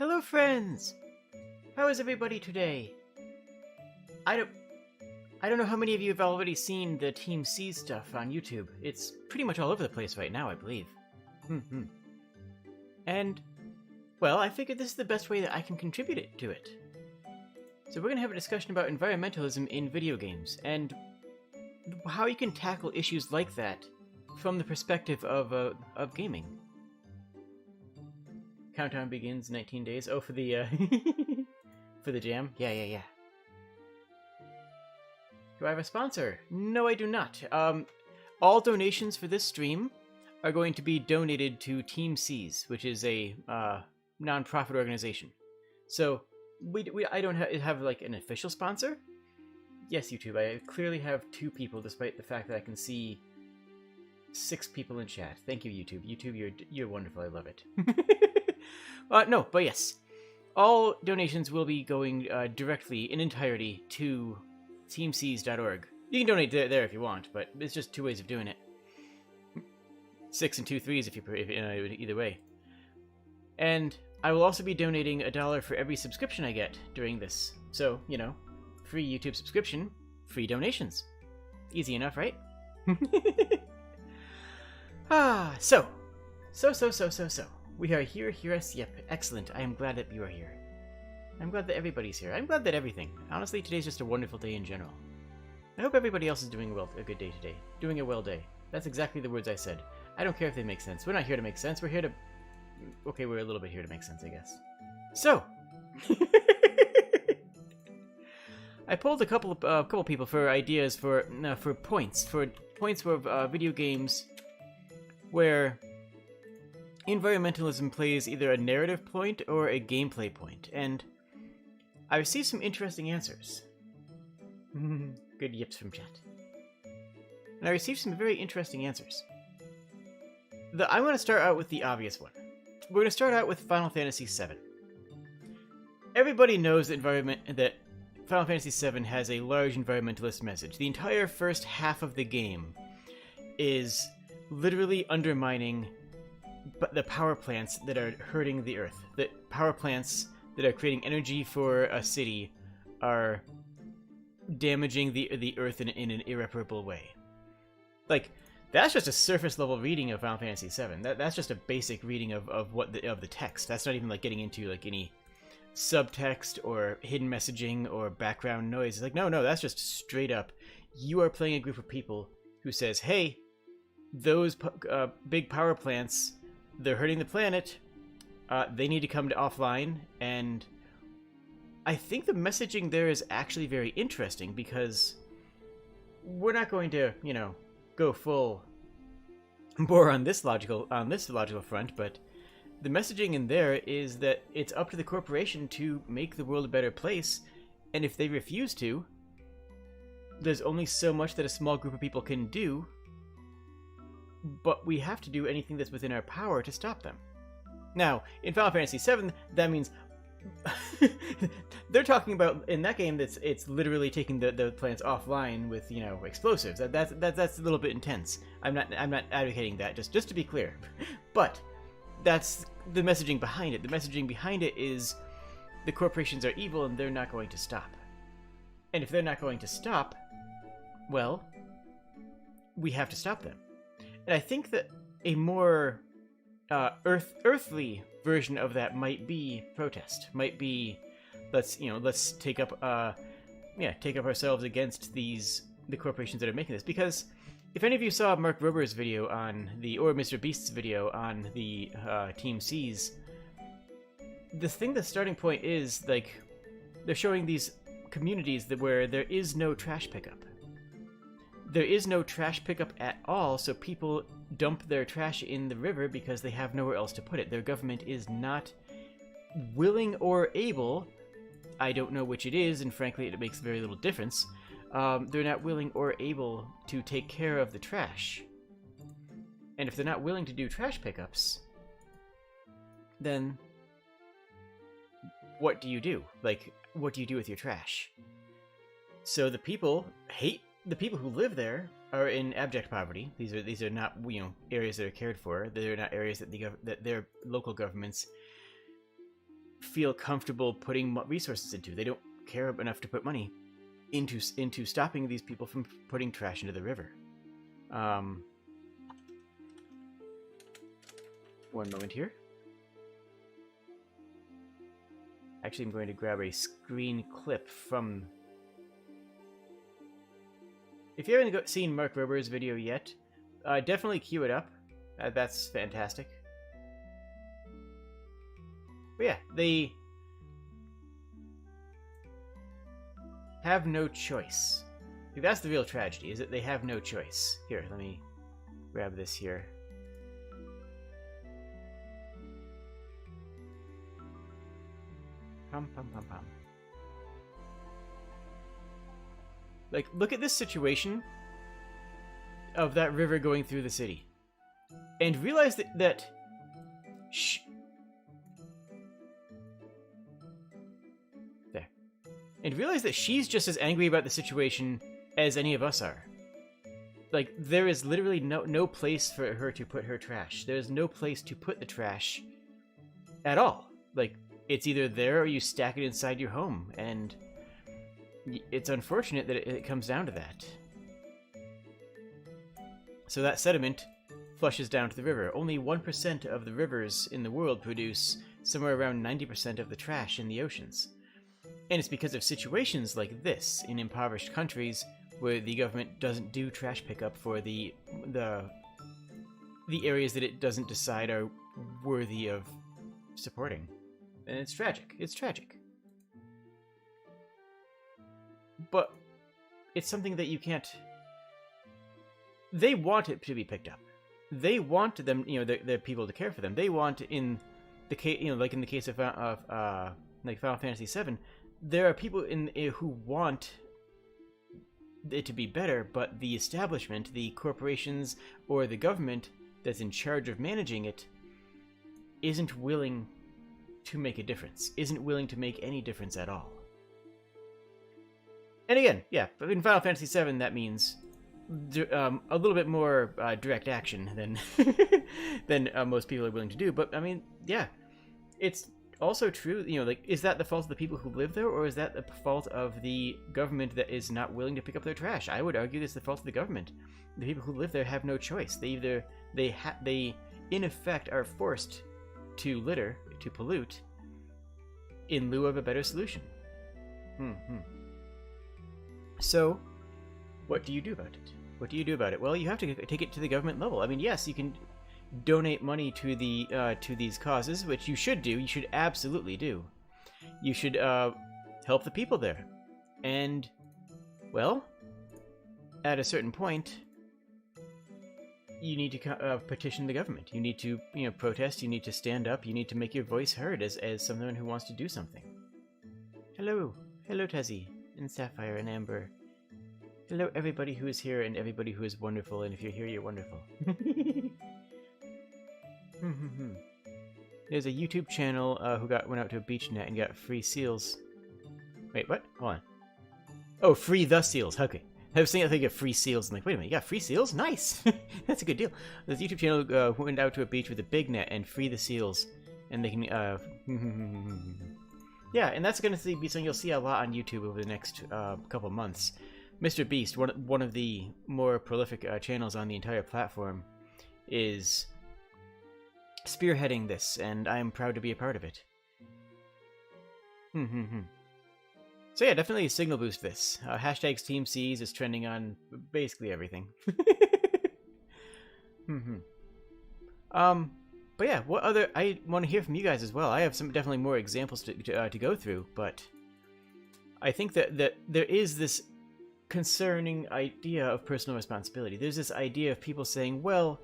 Hello friends! How is everybody today? I don't know how many of you have already seen the Team C stuff on YouTube. It's pretty much all over the place right now, I believe. And, well, I figured this is the best way that I can contribute to it. So we're going to have a discussion about environmentalism in video games, and how you can tackle issues like that from the perspective of gaming. Countdown begins 19 days. Oh, for the, for the jam? Yeah. Do I have a sponsor? No, I do not. All donations for this stream are going to be donated to Team C's, which is a non-profit organization. So, I don't have like an official sponsor. Yes, YouTube, I clearly have 2 people, despite the fact that I can see 6 people in chat. Thank you, YouTube. YouTube, you're wonderful. I love it. No, but yes. All donations will be going directly, in entirety, to teamcs.org. You can donate there if you want, but it's just 2 ways of doing it. 6 and 2 3s if either way. And I will also be donating $1 for every subscription I get during this. So, you know, free YouTube subscription, free donations. Easy enough, right? So. We are here, yep, excellent. I am glad that you are here. I'm glad that everybody's here. I'm glad that everything. Honestly, today's just a wonderful day in general. I hope everybody else is doing a good day today. Doing a well day. That's exactly the words I said. I don't care if they make sense. We're not here to make sense. We're here to... Okay, we're a little bit here to make sense, I guess. So! I polled a couple people for ideas for points. For points for video games where environmentalism plays either a narrative point or a gameplay point, and I received some interesting answers. Good yips from chat. And I received some very interesting answers. I'm going to start out with the obvious one. We're going to start out with Final Fantasy VII. Everybody knows that Final Fantasy VII has a large environmentalist message. The entire first half of the game is literally undermining the power plants that are hurting the Earth. The power plants that are creating energy for a city are damaging the Earth in an irreparable way. Like, that's just a surface level reading of Final Fantasy VII. That's just a basic reading of the text. That's not even like getting into like any subtext or hidden messaging or background noise. It's like, no, that's just straight up. You are playing a group of people who says, hey, those big power plants, they're hurting the planet. They need to come to offline, and I think the messaging there is actually very interesting because we're not going to, go full bore on this logical front, but the messaging in there is that it's up to the corporation to make the world a better place, and if they refuse to, there's only so much that a small group of people can do, but we have to do anything that's within our power to stop them. Now, in Final Fantasy VII, that means they're talking about, in that game, it's literally taking the planets offline with, explosives. That's a little bit intense. I'm not advocating that, just to be clear. But that's the messaging behind it. The messaging behind it is the corporations are evil and they're not going to stop. And if they're not going to stop, well, we have to stop them. And I think that a more earthly version of that might be protest. Might be, let's take up ourselves against the corporations that are making this. Because if any of you saw Mark Rober's video or Mr. Beast's video on the Team C's, the thing, the starting point is like they're showing these communities where there is no trash pickup. There is no trash pickup at all, so people dump their trash in the river because they have nowhere else to put it. Their government is not willing or able, I don't know which it is, and frankly it makes very little difference, they're not willing or able to take care of the trash. And if they're not willing to do trash pickups, then what do you do? Like, what do you do with your trash? So the people who live there are in abject poverty. These are not areas that are cared for. They're not areas that their local governments feel comfortable putting resources into. They don't care enough to put money into stopping these people from putting trash into the river. One moment here. Actually, I'm going to grab a screen clip from... If you haven't seen Mark Rober's video yet, definitely queue it up. That's fantastic. But yeah, they have no choice. That's the real tragedy, is that they have no choice. Here, let me grab this here. Pum, pum, pum, pum. Like, look at this situation of that river going through the city. And realize that there. And realize that she's just as angry about the situation as any of us are. Like, there is literally no place for her to put her trash. There's no place to put the trash at all. Like, it's either there or you stack it inside your home, and it's unfortunate that it comes down to that. So that sediment flushes down to the river. Only 1% of the rivers in the world produce somewhere around 90% of the trash in the oceans. And it's because of situations like this in impoverished countries where the government doesn't do trash pickup for the areas that it doesn't decide are worthy of supporting. And it's tragic. It's tragic. But it's something that you can't... They want it to be picked up. They want them, the people to care for them. They want, in the case, like in the case of like Final Fantasy VII, there are people who want it to be better, but the establishment, the corporations, or the government that's in charge of managing it, isn't willing to make a difference. Isn't willing to make any difference at all. And again, yeah, but in Final Fantasy VII, that means a little bit more direct action than than most people are willing to do. But I mean, yeah, it's also true. Like, is that the fault of the people who live there, or is that the fault of the government that is not willing to pick up their trash? I would argue it's the fault of the government. The people who live there have no choice. They in effect are forced to litter, to pollute, in lieu of a better solution. So, what do you do about it? What do you do about it? Well, you have to take it to the government level. I mean, yes, you can donate money to these causes, which you should do. You should absolutely do. You should help the people there. And, well, at a certain point, you need to petition the government. You need to, protest. You need to stand up. You need to make your voice heard as someone who wants to do something. Hello, Tezzy, and Sapphire, and Amber. Hello, everybody who is here, and everybody who is wonderful. And if you're here, you're wonderful. There's a YouTube channel who went out to a beach net and got free seals. Wait, what? Hold on. Oh, free the seals. Okay. I was thinking I get free seals. I'm like, wait a minute, you got free seals? Nice! That's a good deal. This YouTube channel went out to a beach with a big net and free the seals. And they can, yeah, and that's going to be something you'll see a lot on YouTube over the next couple months. Mr. Beast, one of the more prolific channels on the entire platform, is spearheading this, and I am proud to be a part of it. So yeah, definitely signal boost this. Hashtags Team Seas is trending on basically everything. But yeah, what other... I want to hear from you guys as well. I have some definitely more examples to go through, but I think that there is this concerning idea of personal responsibility. There's this idea of people saying, well,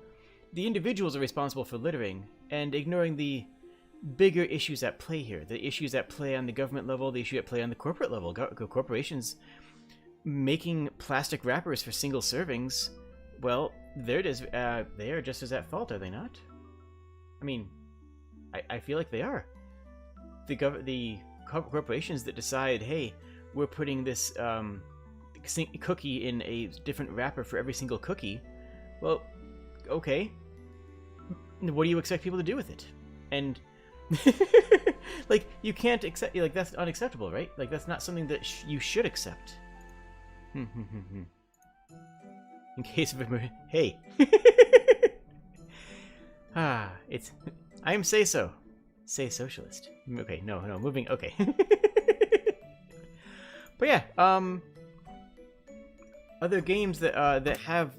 the individuals are responsible for littering, and ignoring the bigger issues at play here. The issues at play on the government level, the issue at play on the corporate level. Corporations making plastic wrappers for single servings, well, there it is. They are just as at fault, are they not? I mean, I feel like they are. The corporations that decide, hey, we're putting this cookie in a different wrapper for every single cookie, well, okay. What do you expect people to do with it? And Like, you can't accept, like, that's unacceptable, right? Like, that's not something that you should accept. In case of hey. It's, I am say so. Say socialist. Okay, no, moving, okay. But yeah, other games that that have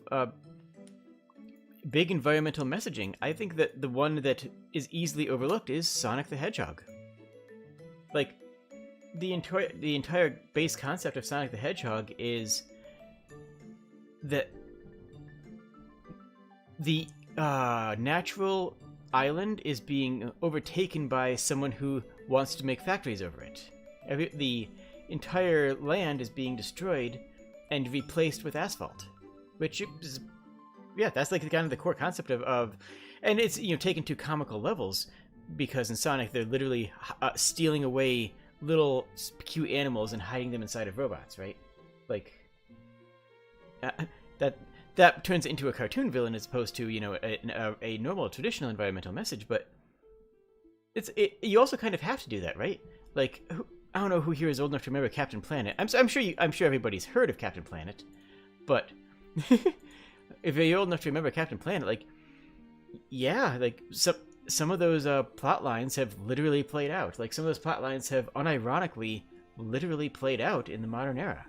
big environmental messaging, I think that the one that is easily overlooked is Sonic the Hedgehog. Like, the entire base concept of Sonic the Hedgehog is that the natural island is being overtaken by someone who wants to make factories over it. The entire land is being destroyed and replaced with asphalt, which is, yeah, that's like kind of the core concept of and it's, you know, taken to comical levels, because in Sonic they're literally stealing away little cute animals and hiding them inside of robots, right? Like that turns into a cartoon villain as opposed to, you know, a normal traditional environmental message. But you also kind of have to do that, right? Like, I don't know who here is old enough to remember Captain Planet. I'm sure everybody's heard of Captain Planet, but if you're old enough to remember Captain Planet, like, yeah, like some of those plot lines have literally played out. Like, some of those plot lines have unironically literally played out in the modern era.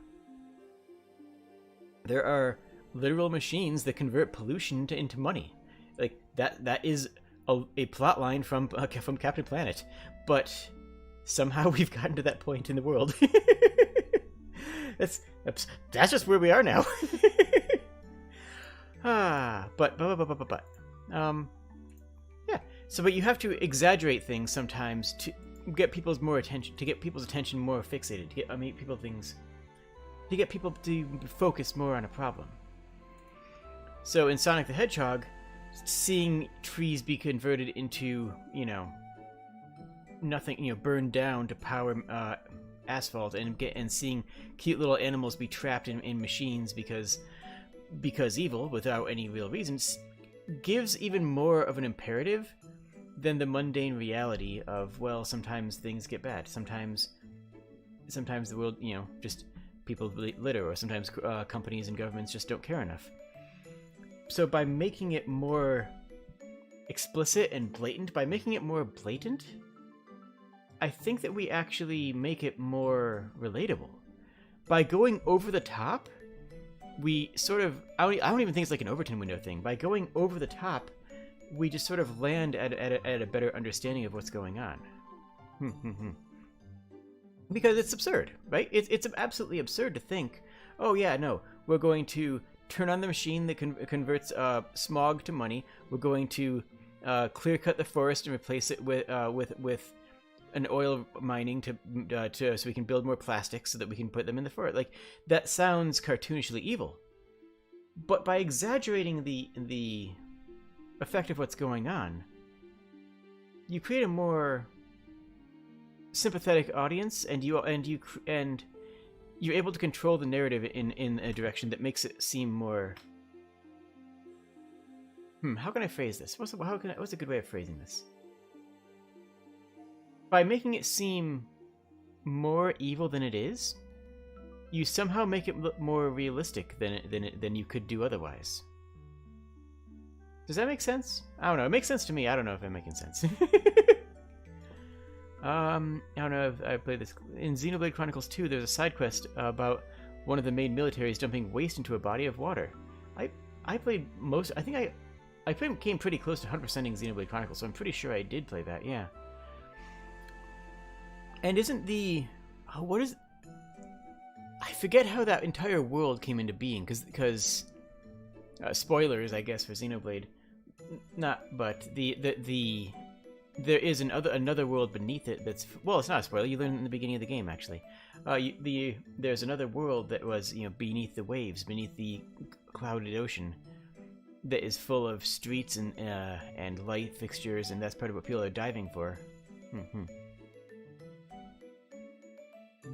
There are literal machines that convert pollution into money. Like, that is a plot line from Captain Planet, but somehow we've gotten to that point in the world. that's just where we are now. But yeah. So, but you have to exaggerate things sometimes to get people's attention more fixated, to get people to focus more on a problem. So in Sonic the Hedgehog, seeing trees be converted into, you know, nothing, you know, burned down to power asphalt, and seeing cute little animals be trapped in machines because evil without any real reasons, gives even more of an imperative than the mundane reality of, well, sometimes things get bad, sometimes the world, you know, just people litter, or sometimes companies and governments just don't care enough. So by making it more explicit and blatant, I think that we actually make it more relatable. By going over the top, we sort of, I don't even think it's like an Overton window thing. By going over the top, we just sort of land at a better understanding of what's going on. Because it's absurd, right? It's absolutely absurd to think, oh yeah, no, we're going to turn on the machine that converts smog to money. We're going to clear cut the forest and replace it with an oil mining to so we can build more plastics so that we can put them in the forest. Like, that sounds cartoonishly evil. But by exaggerating the effect of what's going on, you create a more sympathetic audience, and you're able to control the narrative in a direction that makes it seem more. How can I phrase this? What's a good way of phrasing this? By making it seem more evil than it is, you somehow make it look more realistic than you could do otherwise. Does that make sense? I don't know. It makes sense to me. I don't know if I'm making sense. I don't know if I played this. In Xenoblade Chronicles 2, there's a side quest about one of the main militaries dumping waste into a body of water. I played most. I think I came pretty close to 100%ing Xenoblade Chronicles, so I'm pretty sure I did play that. Yeah. And isn't the what is? I forget how that entire world came into being, because spoilers, I guess, for Xenoblade. But there is another world beneath it that's, well, it's not a spoiler. You learn in the beginning of the game, actually. There's another world that was, you know, beneath the waves, beneath the clouded ocean, that is full of streets and light fixtures, and that's part of what people are diving for.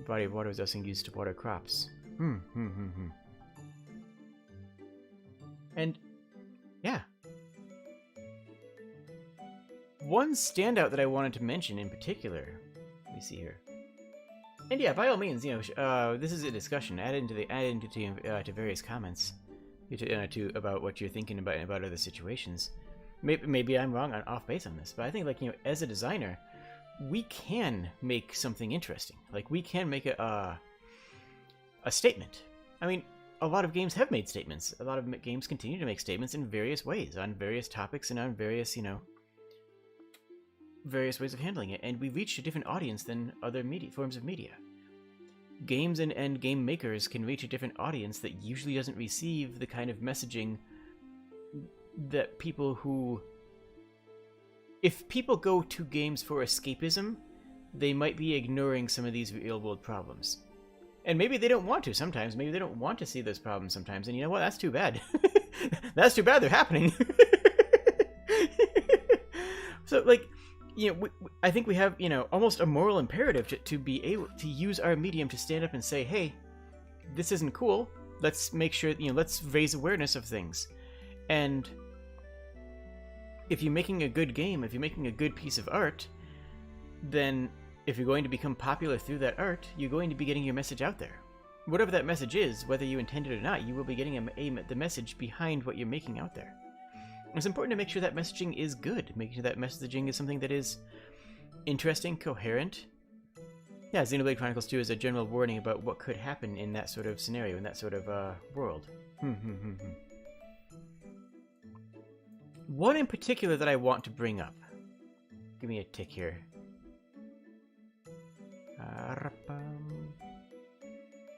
Body of water is also used to water crops. And yeah. one standout that I wanted to mention in particular, let me see here. And yeah, by all means, you know, this is a discussion. Add into to various comments about what you're thinking about other situations. Maybe I'm wrong on off base on this, but I think, like, you know, as a designer, we can make something interesting. Like, we can make a statement. I mean, a lot of games have made statements. A lot of games continue to make statements in various ways, on various topics and on various, you know, various ways of handling it. And we reach a different audience than other forms of media. Games and game makers can reach a different audience that usually doesn't receive the kind of messaging that people who... If people go to games for escapism, they might be ignoring some of these real-world problems. And maybe they don't want to sometimes. Maybe they don't want to see those problems sometimes. And you know what? That's too bad. That's too bad they're happening. So, like, you know, I think we have, you know, almost a moral imperative to be able to use our medium to stand up and say, hey, this isn't cool. Let's make sure, you know, let's raise awareness of things. And if you're making a good game, if you're making a good piece of art, then if you're going to become popular through that art, you're going to be getting your message out there. Whatever that message is, whether you intend it or not, you will be getting the message behind what you're making out there. It's important to make sure that messaging is good, making sure that messaging is something that is interesting, coherent. Yeah, Xenoblade Chronicles 2 is a general warning about what could happen in that sort of scenario, in that sort of world. One in particular that I want to bring up. Give me a tick here.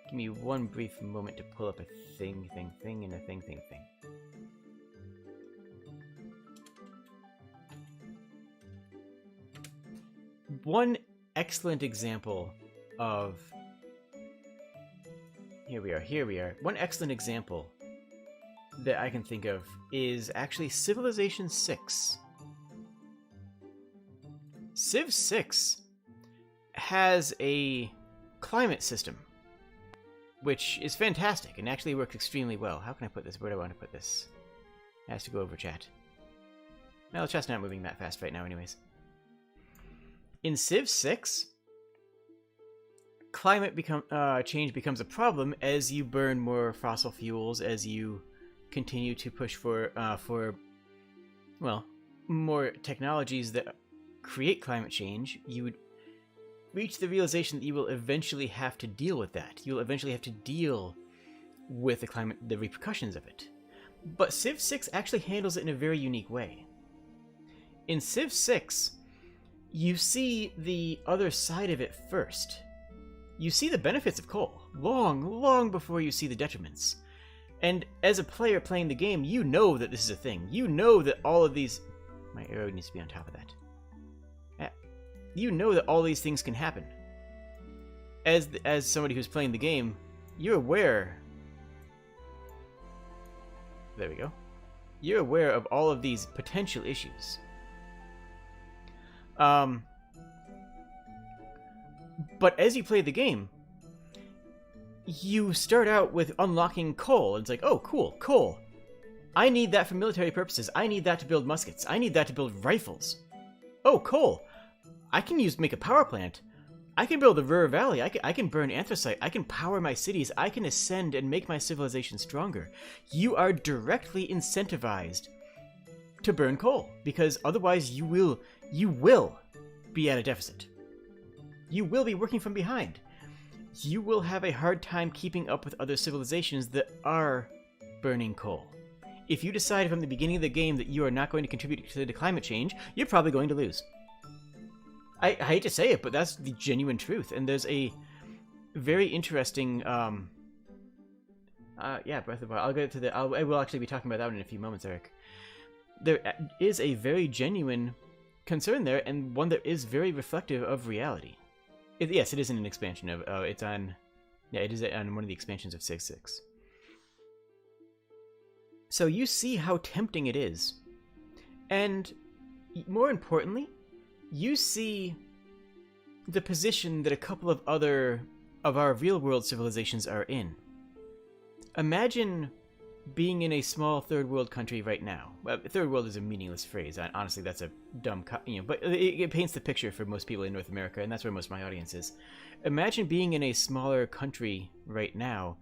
Give me one brief moment to pull up a thing, and a thing. One excellent example of... Here we are. One excellent example that I can think of is actually Civilization 6. Civ 6 has a climate system, which is fantastic and actually works extremely well. How can I put this? Where do I want to put this? It has to go over chat. Well, chat's not moving that fast right now anyways. In Civ 6, climate change becomes a problem as you burn more fossil fuels, as you continue to push for well, more technologies that create climate change. You would reach the realization that you will eventually have to deal with that. You'll eventually have to deal with the repercussions of it. But Civ 6 actually handles it in a very unique way. In Civ 6, you see the other side of it first. You see the benefits of coal, long before you see the detriments. And as a player playing the game, you know that this is a thing. You know that all of these... My arrow needs to be on top of that. You know that all these things can happen. As somebody who's playing the game, you're aware... There we go. You're aware of all of these potential issues. But as you play the game, you start out with unlocking coal. It's like, oh, cool, coal. I need that for military purposes. I need that to build muskets. I need that to build rifles. Oh, coal. I can make a power plant. I can build a Ruhr Valley. I can burn anthracite. I can power my cities. I can ascend and make my civilization stronger. You are directly incentivized to burn coal, because otherwise you will be at a deficit. You will be working from behind. You will have a hard time keeping up with other civilizations that are burning coal. If you decide from the beginning of the game that you are not going to contribute to the climate change, you're probably going to lose. I hate to say it, but that's the genuine truth. And there's a very interesting, Breath of the Wild. I'll get to I will actually be talking about that one in a few moments, Eric. There is a very genuine concern there, and one that is very reflective of reality. Yes, it is an expansion of. It's on. Yeah, it is on one of the expansions of 6.6. So you see how tempting it is, and more importantly, you see the position that a couple of other of our real-world civilizations are in. Imagine being in a small third world country right now. Third world is a meaningless phrase. Honestly, that's a dumb, but it paints the picture for most people in North America, and that's where most of my audience is. Imagine being in a smaller country right now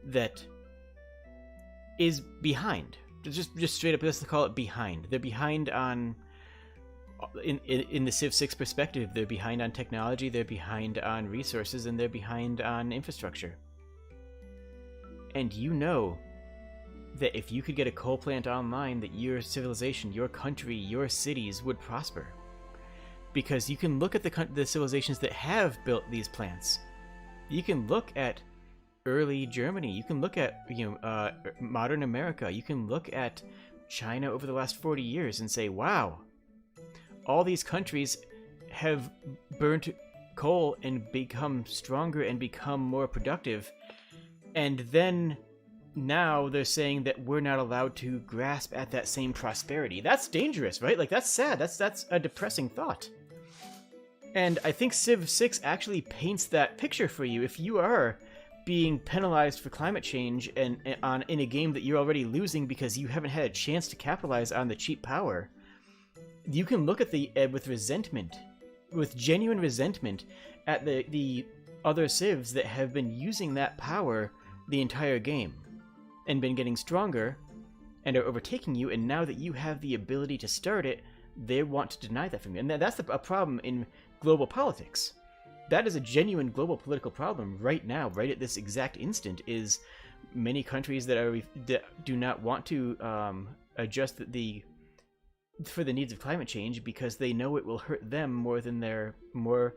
that is behind. Just straight up, let's call it behind. They're behind on, in the Civ 6 perspective, they're behind on technology, they're behind on resources, and they're behind on infrastructure. And you know that if you could get a coal plant online, that your civilization, your country, your cities would prosper. Because you can look at the civilizations that have built these plants. You can look at early Germany. You can look at modern America. You can look at China over the last 40 years and say, wow, all these countries have burnt coal and become stronger and become more productive. And then now they're saying that we're not allowed to grasp at that same prosperity. That's dangerous, right? Like, that's sad. That's a depressing thought. And I think Civ 6 actually paints that picture for you. If you are being penalized for climate change and in a game that you're already losing because you haven't had a chance to capitalize on the cheap power, you can look at with resentment, with genuine resentment at the other civs that have been using that power the entire game and been getting stronger and are overtaking you, and now that you have the ability to start it, they want to deny that from you. And that's a problem in global politics. That is a genuine global political problem right now, right at this exact instant, is many countries that do not want to adjust for the needs of climate change because they know it will hurt them more than more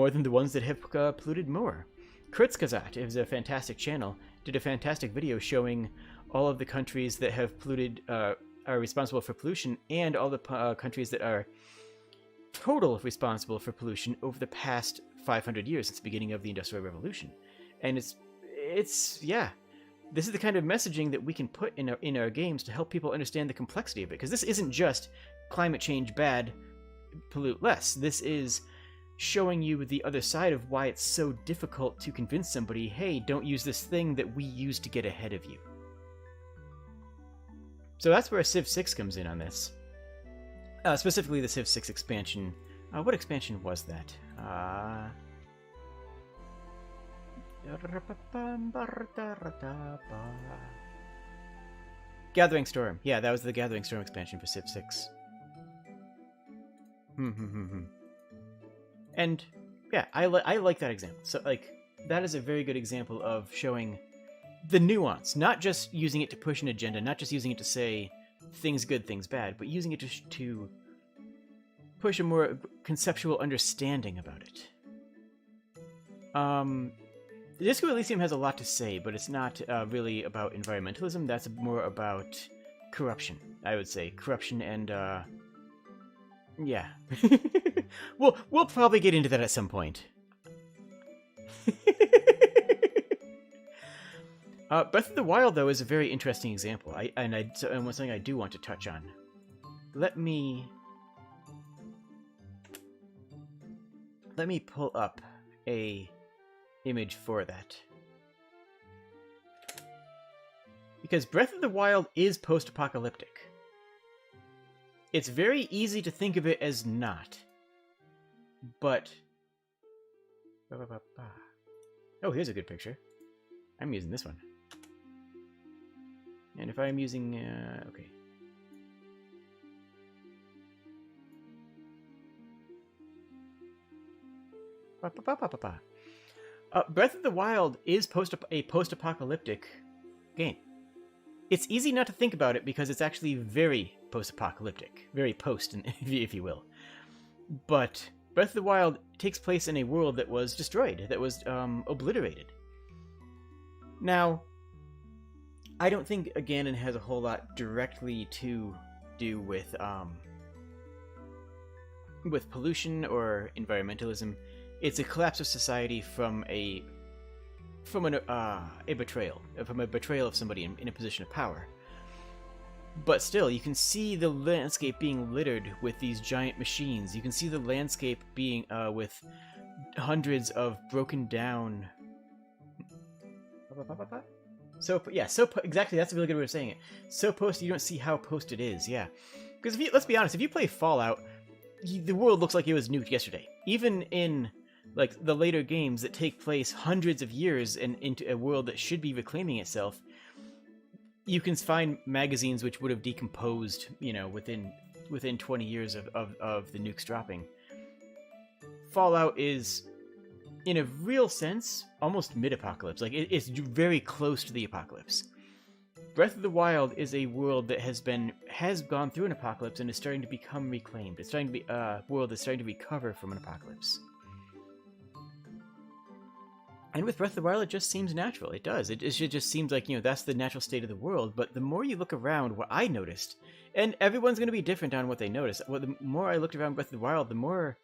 than the ones that have polluted more. Kurzgesagt is a fantastic channel, did a fantastic video showing all of the countries that have polluted, are responsible for pollution, and all the countries that are total responsible for pollution over the past 500 years since the beginning of the Industrial Revolution. And yeah, this is the kind of messaging that we can put in our games to help people understand the complexity of it, because this isn't just climate change bad, pollute less. This is showing you the other side of why it's so difficult to convince somebody, hey, don't use this thing that we use to get ahead of you. So that's where Civ 6 comes in on this. Specifically the Civ 6 expansion. What expansion was that? Gathering Storm. Yeah, that was the Gathering Storm expansion for Civ 6. And yeah, I like that example. So like, that is a very good example of showing the nuance, not just using it to push an agenda, not just using it to say things good, things bad, but using it to push a more conceptual understanding about it. Disco Elysium has a lot to say, but it's not really about environmentalism. That's more about corruption, I would say. Corruption and, yeah. We'll probably get into that at some point. Breath of the Wild, though, is a very interesting example, and something I do want to touch on. Let me pull up a image for that. Because Breath of the Wild is post-apocalyptic. It's very easy to think of it as not. But... Oh, here's a good picture. I'm using this one. And if I'm using... okay. Breath of the Wild is a post-apocalyptic game. It's easy not to think about it because it's actually very post-apocalyptic. Very post, if you will. But Breath of the Wild takes place in a world that was destroyed, that was obliterated. Now, I don't think Ganon has a whole lot directly to do with pollution or environmentalism. It's a collapse of society from a betrayal of somebody in a position of power. But still, you can see the landscape being littered with these giant machines. You can see the landscape being with hundreds of broken down So yeah, exactly. That's a really good way of saying it. So posted, you don't see how posted it is. Yeah, because let's be honest, if you play Fallout, the world looks like it was nuked yesterday. Even in like the later games that take place hundreds of years and into a world that should be reclaiming itself, you can find magazines which would have decomposed, you know, within 20 years of the nukes dropping. Fallout is, in a real sense, almost mid-apocalypse. Like, it's very close to the apocalypse. Breath of the Wild is a world that has gone through an apocalypse and is starting to become reclaimed. It's starting to be a world that's starting to recover from an apocalypse. And with Breath of the Wild, it just seems natural. It does. It just seems like, you know, that's the natural state of the world. But the more you look around, what I noticed, and everyone's going to be different on what they notice. Well, the more I looked around Breath of the Wild, the more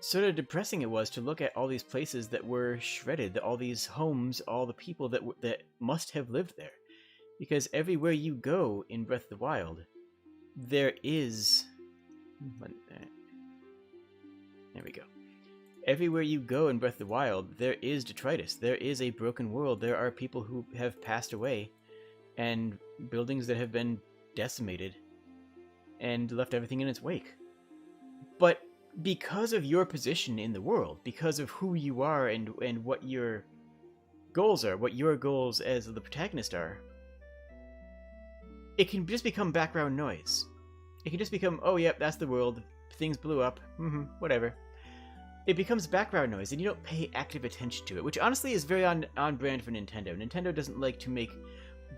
sort of depressing it was to look at all these places that were shredded, all these homes, all the people that must have lived there. Because everywhere you go in Breath of the Wild, there is... There we go. Everywhere you go in Breath of the Wild, there is detritus. There is a broken world. There are people who have passed away, and buildings that have been decimated, and left everything in its wake. But because of your position in the world, because of who you are and what your goals are, what your goals as the protagonist are, it can just become background noise. It can just become, oh, yep, that's the world. Things blew up. Whatever. It becomes background noise, and you don't pay active attention to it, which honestly is very on brand for Nintendo. Nintendo doesn't like to make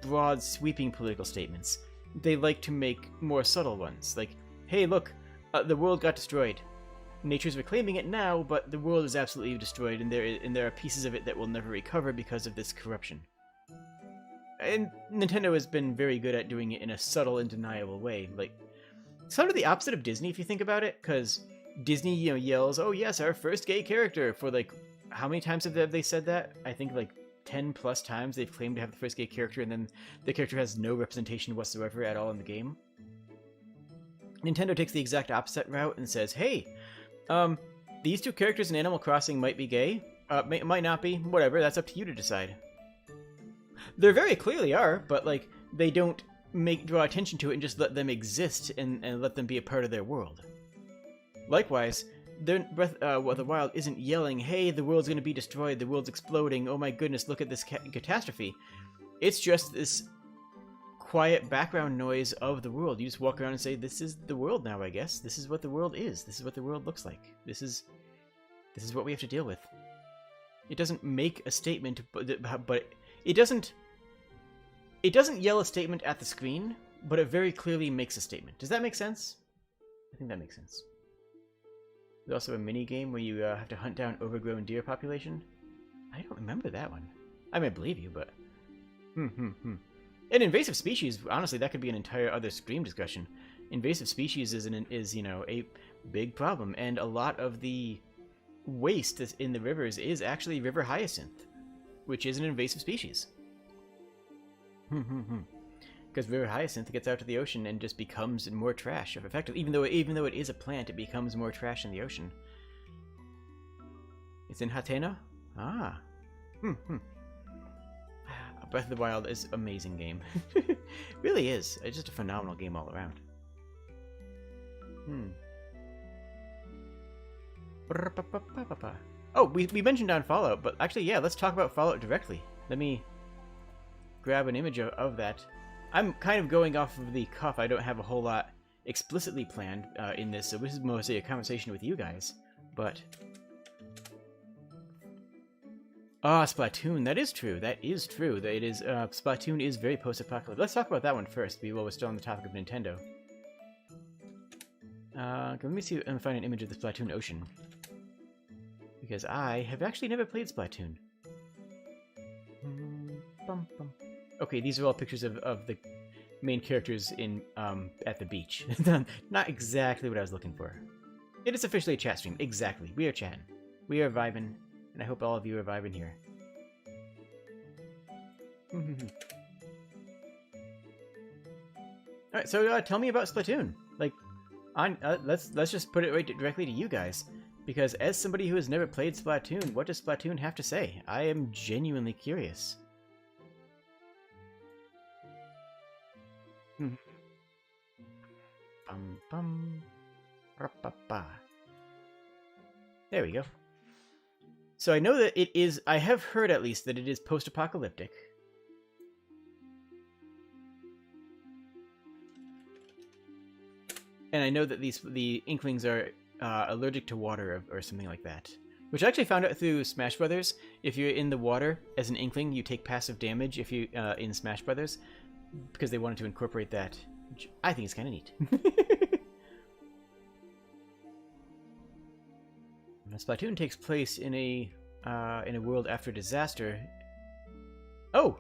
broad, sweeping political statements. They like to make more subtle ones, like, hey, look, the world got destroyed. Nature's reclaiming it now, but the world is absolutely destroyed, and there are pieces of it that will never recover because of this corruption. And Nintendo has been very good at doing it in a subtle and deniable way. Like, sort of the opposite of Disney, if you think about it, because Disney, you know, yells, "Oh yes, our first gay character!" for like, how many times have they said that? I think like 10 plus times they've claimed to have the first gay character, and then the character has no representation whatsoever at all in the game. Nintendo takes the exact opposite route and says, "Hey, these two characters in Animal Crossing might be gay, might not be, whatever, that's up to you to decide." They very clearly are, but like, they don't draw attention to it and just let them exist and let them be a part of their world. Likewise, Breath of the Wild isn't yelling, "Hey, the world's going to be destroyed, the world's exploding, oh my goodness, look at this catastrophe." It's just this quiet background noise of the world. You just walk around and say, "This is the world now, I guess. This is what the world is. This is what the world looks like. This is what we have to deal with." It doesn't make a statement, but it doesn't yell a statement at the screen, but it very clearly makes a statement. Does that make sense? I think that makes sense. There's also a mini game where you have to hunt down overgrown deer population. I don't remember that one. I may believe you, but An invasive species, honestly, that could be an entire other Scream discussion. Invasive species is you know, a big problem, and a lot of the waste that's in the rivers is actually river hyacinth, which is an invasive species. Because river hyacinth gets out to the ocean and just becomes more trash. Effectively, even though it is a plant, it becomes more trash in the ocean. It's in Hateno? Ah. Breath of the Wild is an amazing game. Really is. It's just a phenomenal game all around. Oh, we mentioned on Fallout, but actually, yeah, let's talk about Fallout directly. Let me grab an image of that. I'm kind of going off of the cuff. I don't have a whole lot explicitly planned in this, so this is mostly a conversation with you guys. But Splatoon. That is true. That is true. That it is. Splatoon is very post-apocalyptic. Let's talk about that one first, while we're still on the topic of Nintendo. Let me see if I can find an image of the Splatoon ocean, because I have actually never played Splatoon. Okay, these are all pictures of the main characters in at the beach. Not exactly what I was looking for. It is officially a chat stream. Exactly. We are chatting. We are vibing, and I hope all of you are vibing here. Alright, so tell me about Splatoon. Like, let's just put it right directly to you guys. Because as somebody who has never played Splatoon, what does Splatoon have to say? I am genuinely curious. Bum bum. Ra-ba-ba. There we go. So I know that it is. I have heard at least that it is post-apocalyptic. And I know that the Inklings are allergic to water or something like that. Which I actually found out through Smash Brothers. If you're in the water as an Inkling, you take passive damage if you in Smash Brothers, because they wanted to incorporate that. Which I think is kind of neat. Splatoon takes place in a world after disaster. Oh,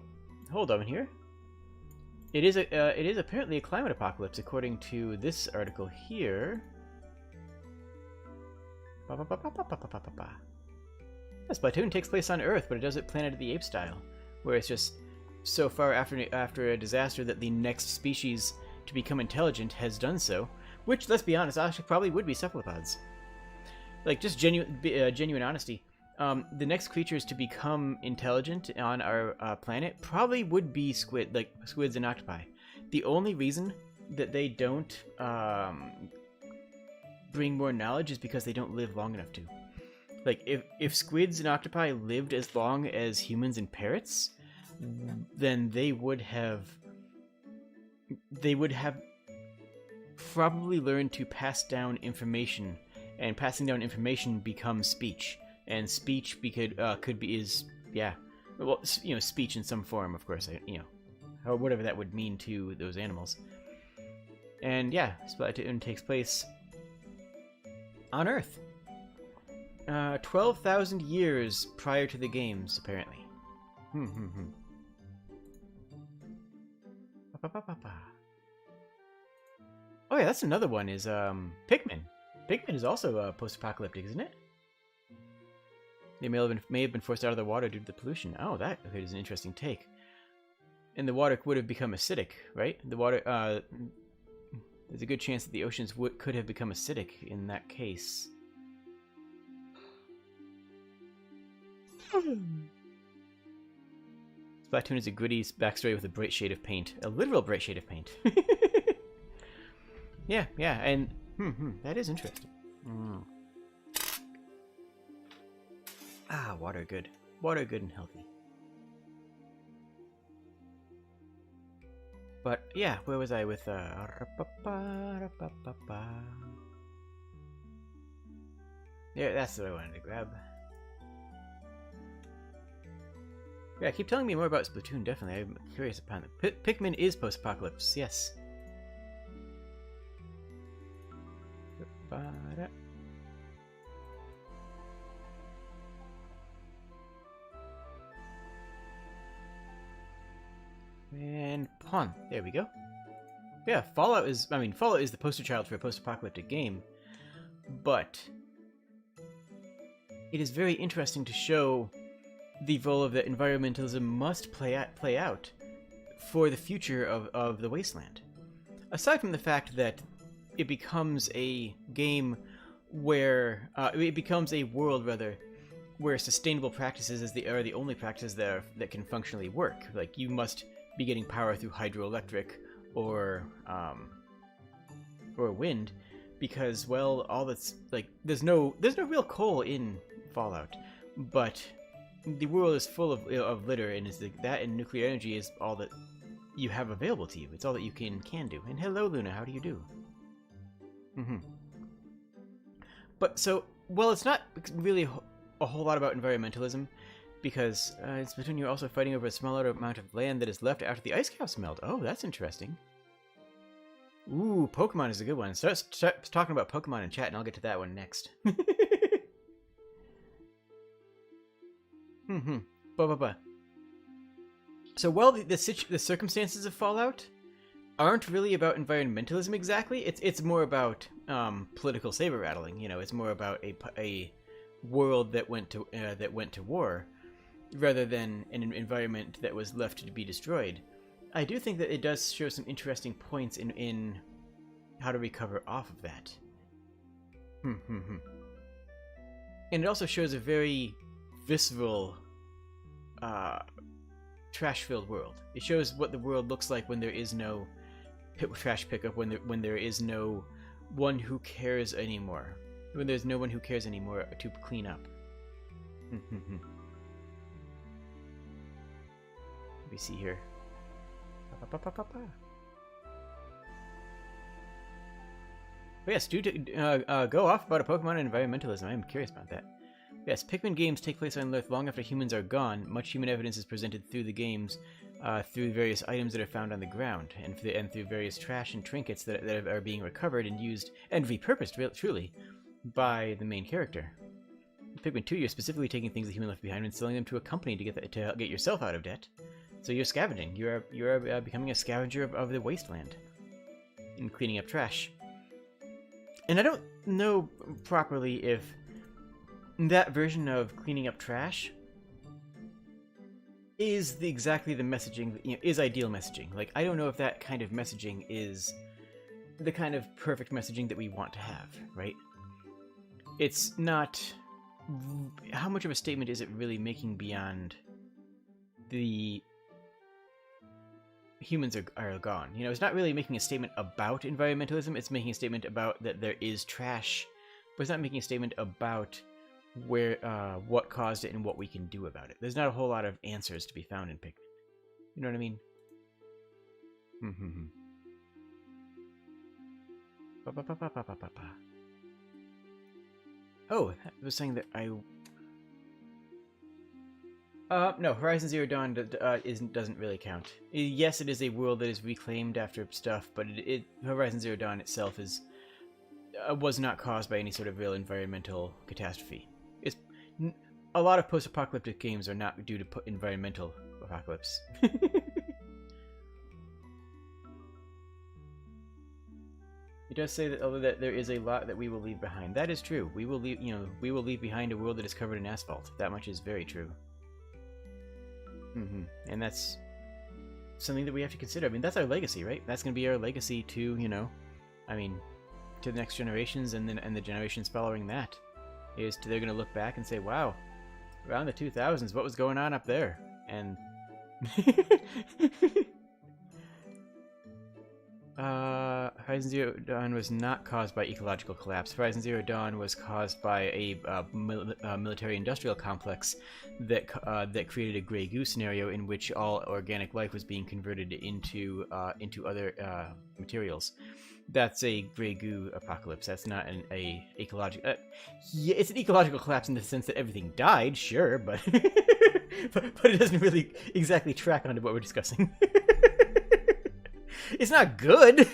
hold on here. It is apparently a climate apocalypse according to this article here. Splatoon takes place on Earth, but it does it Planet of the Apes style, where it's just so far after a disaster that the next species to become intelligent has done so. Which, let's be honest, actually probably would be cephalopods. Like, just genuine honesty. The next creatures to become intelligent on our planet probably would be squids and octopi. The only reason that they don't bring more knowledge is because they don't live long enough to. Like, if squids and octopi lived as long as humans and parrots, then they would have probably learned to pass down information, and passing down information becomes speech, and speech speech in some form, of course, or whatever that would mean to those animals. And yeah, Splatoon takes place on Earth. 12,000 years prior to the games, apparently. Oh yeah, that's another one, is Pikmin. Pikmin is also post-apocalyptic, isn't it? They may have been forced out of the water due to the pollution. Oh, that is an interesting take. And the water would have become acidic, right? The water, there's a good chance that the oceans could have become acidic in that case. Splatoon is a gritty backstory with a bright shade of paint. A literal bright shade of paint. Yeah, and that is interesting. Ah, water good. Water good and healthy. But yeah, where was I with yeah, that's what I wanted to grab. Yeah, keep telling me more about Splatoon, definitely. I'm curious upon it. Pikmin is post-apocalypse, yes. And pawn. There we go. Yeah, Fallout is the poster child for a post-apocalyptic game, but it is very interesting to show the role of that environmentalism must play out for the future of the wasteland. Aside from the fact that it becomes a game where it becomes a world rather where sustainable practices are the only practices that can functionally work. Like, you must be getting power through hydroelectric or wind, because, well, all that's like there's no real coal in Fallout, but the world is full of litter, and that and nuclear energy is all that you have available to you. It's all that you can do. And hello, Luna, how do you do? But so, well, it's not really a whole lot about environmentalism, because in Splatoon you're also fighting over a smaller amount of land that is left after the ice caps melt. Oh, that's interesting. Ooh, Pokemon is a good one. Start talking about Pokemon in chat, and I'll get to that one next. So, well, the circumstances of Fallout aren't really about environmentalism exactly. It's more about political saber rattling. It's more about a world that went to war, rather than an environment that was left to be destroyed. I do think that it does show some interesting points in how to recover off of that. And it also shows a very visceral, trash-filled world. It shows what the world looks like when there is no trash pickup when there is no one who cares anymore. When there's no one who cares anymore to clean up. Let me see here. But yes, go off about a Pokemon and environmentalism. I am curious about that. Yes, Pikmin games take place on Earth long after humans are gone. Much human evidence is presented through the games, through various items that are found on the ground, and through various trash and trinkets that are being recovered and used and repurposed, truly, by the main character. In Pikmin 2, you're specifically taking things the human left behind and selling them to a company to get yourself out of debt. So you're scavenging. You're becoming a scavenger of the wasteland and cleaning up trash. And I don't know properly if that version of cleaning up trash is exactly the messaging, is ideal messaging. Like, I don't know if that kind of messaging is the kind of perfect messaging that we want to have, right? It's not... How much of a statement is it really making beyond the humans are gone? You know, it's not really making a statement about environmentalism, it's making a statement about that there is trash, but it's not making a statement about where what caused it and what we can do about it. There's not a whole lot of answers to be found in Pikmin. You know what I mean? Oh, I was saying that no, Horizon Zero Dawn doesn't really count. Yes, it is a world that is reclaimed after stuff, but Horizon Zero Dawn itself was not caused by any sort of real environmental catastrophe. A lot of post-apocalyptic games are not due to environmental apocalypse. It does say that there is a lot that we will leave behind. That is true. We will leave behind a world that is covered in asphalt. That much is very true. And that's something that we have to consider. I mean, that's our legacy, right? That's going to be our legacy to, to the next generations and the generations following that. They're going to look back and say, wow, around the 2000s, what was going on up there? And Horizon Zero Dawn was not caused by ecological collapse. Horizon Zero Dawn was caused by a military-industrial complex that created a Grey Goo Scenario in which all organic life was being converted into other materials. That's a Grey Goo apocalypse. That's not an ecological... yeah, it's an ecological collapse in the sense that everything died, sure, but but it doesn't really exactly track onto what we're discussing. It's not good.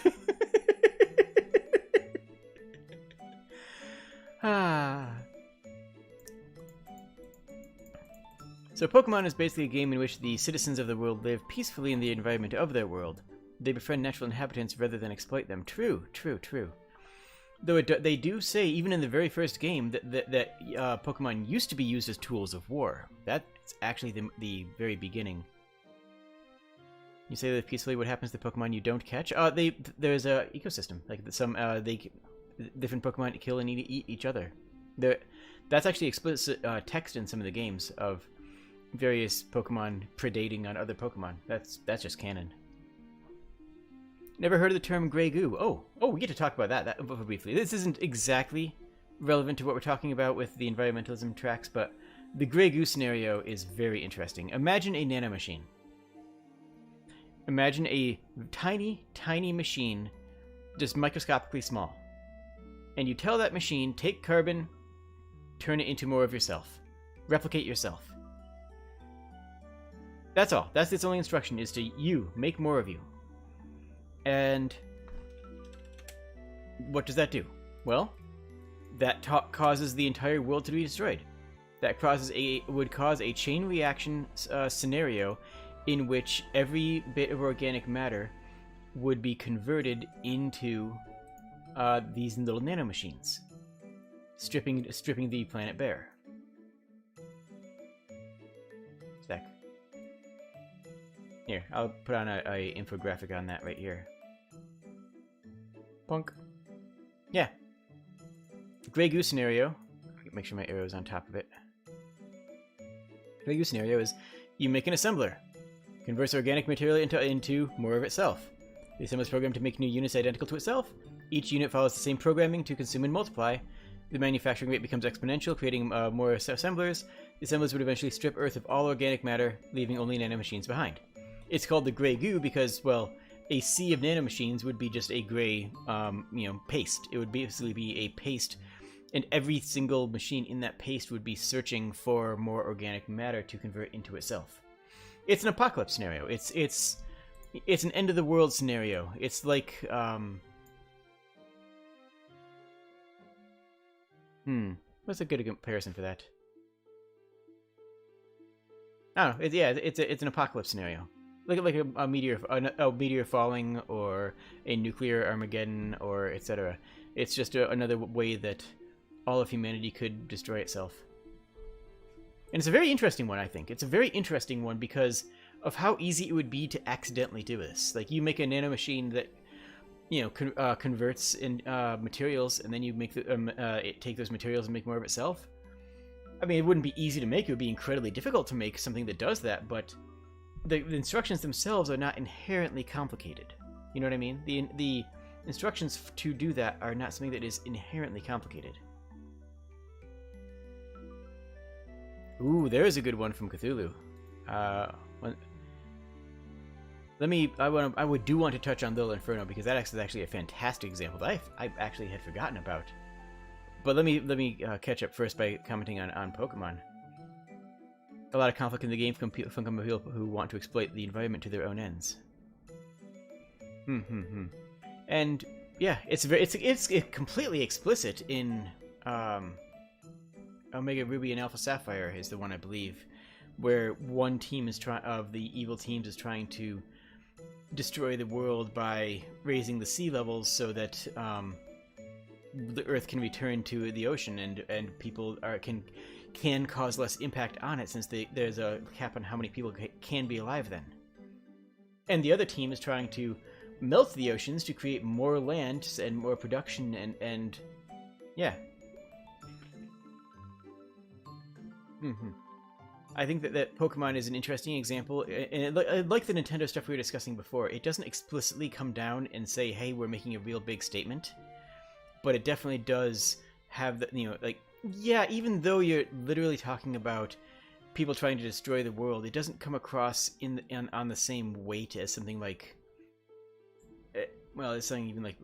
So Pokemon is basically a game in which the citizens of the world live peacefully in the environment of their world. They befriend natural inhabitants rather than exploit them. True. Though they do say, even in the very first game, that Pokemon used to be used as tools of war. That's actually the very beginning. You say that peacefully, what happens to Pokemon you don't catch? There's a ecosystem. Like different Pokemon kill and eat each other. That's actually explicit text in some of the games of various Pokemon predating on other Pokemon. That's just canon. Never heard of the term Grey Goo. Oh, we get to talk about that briefly. This isn't exactly relevant to what we're talking about with the environmentalism tracks, but the Grey Goo scenario is very interesting. Imagine a nanomachine. Imagine a tiny, tiny machine, just microscopically small. And you tell that machine, take carbon, turn it into more of yourself. Replicate yourself. That's all. That's its only instruction, is to make more of you. And what does that do? Well, that causes the entire world to be destroyed. That would cause a chain reaction scenario in which every bit of organic matter would be converted into these little nanomachines, stripping the planet bare. Stack. Here, I'll put on a infographic on that right here. Punk. Yeah. Grey Goo scenario. Make sure my arrow's on top of it. Grey Goo scenario is you make an assembler. Converts organic material into more of itself. The assembler is programmed to make new units identical to itself. Each unit follows the same programming to consume and multiply. The manufacturing rate becomes exponential, creating more assemblers. The assemblers would eventually strip Earth of all organic matter, leaving only nanomachines behind. It's called the Grey Goo because, well, a sea of nanomachines would be just a gray, paste. It would basically be a paste, and every single machine in that paste would be searching for more organic matter to convert into itself. It's an apocalypse scenario. It's an end of the world scenario. It's like, what's a good comparison for that? I don't know. It's an apocalypse scenario, like a meteor falling, or a nuclear Armageddon, or etc. It's just another way that all of humanity could destroy itself. And it's a very interesting one, I think. It's a very interesting one because of how easy it would be to accidentally do this. Like, you make a nanomachine that, converts in materials, and then you make it take those materials and make more of itself. I mean, it wouldn't be easy to make. It would be incredibly difficult to make something that does that, but the instructions themselves are not inherently complicated. You know what I mean? The instructions to do that are not something that is inherently complicated. Ooh, there's a good one from Cthulhu. I do want to touch on Little Inferno because that is actually a fantastic example that I actually had forgotten about. But let me catch up first by commenting on Pokemon. A lot of conflict in the game from people who want to exploit the environment to their own ends. And yeah, it's completely explicit in Omega Ruby and Alpha Sapphire is the one, I believe, where one team of the evil teams is trying to destroy the world by raising the sea levels so that the Earth can return to the ocean, and people can cause less impact on it since there's a cap on how many people can be alive then. And the other team is trying to melt the oceans to create more land and more production, and yeah. I think that Pokemon is an interesting example, and like the Nintendo stuff we were discussing before, it doesn't explicitly come down and say, hey, we're making a real big statement, but it definitely does have the, yeah, even though you're literally talking about people trying to destroy the world, it doesn't come across on the same weight as something like, well, it's something even like,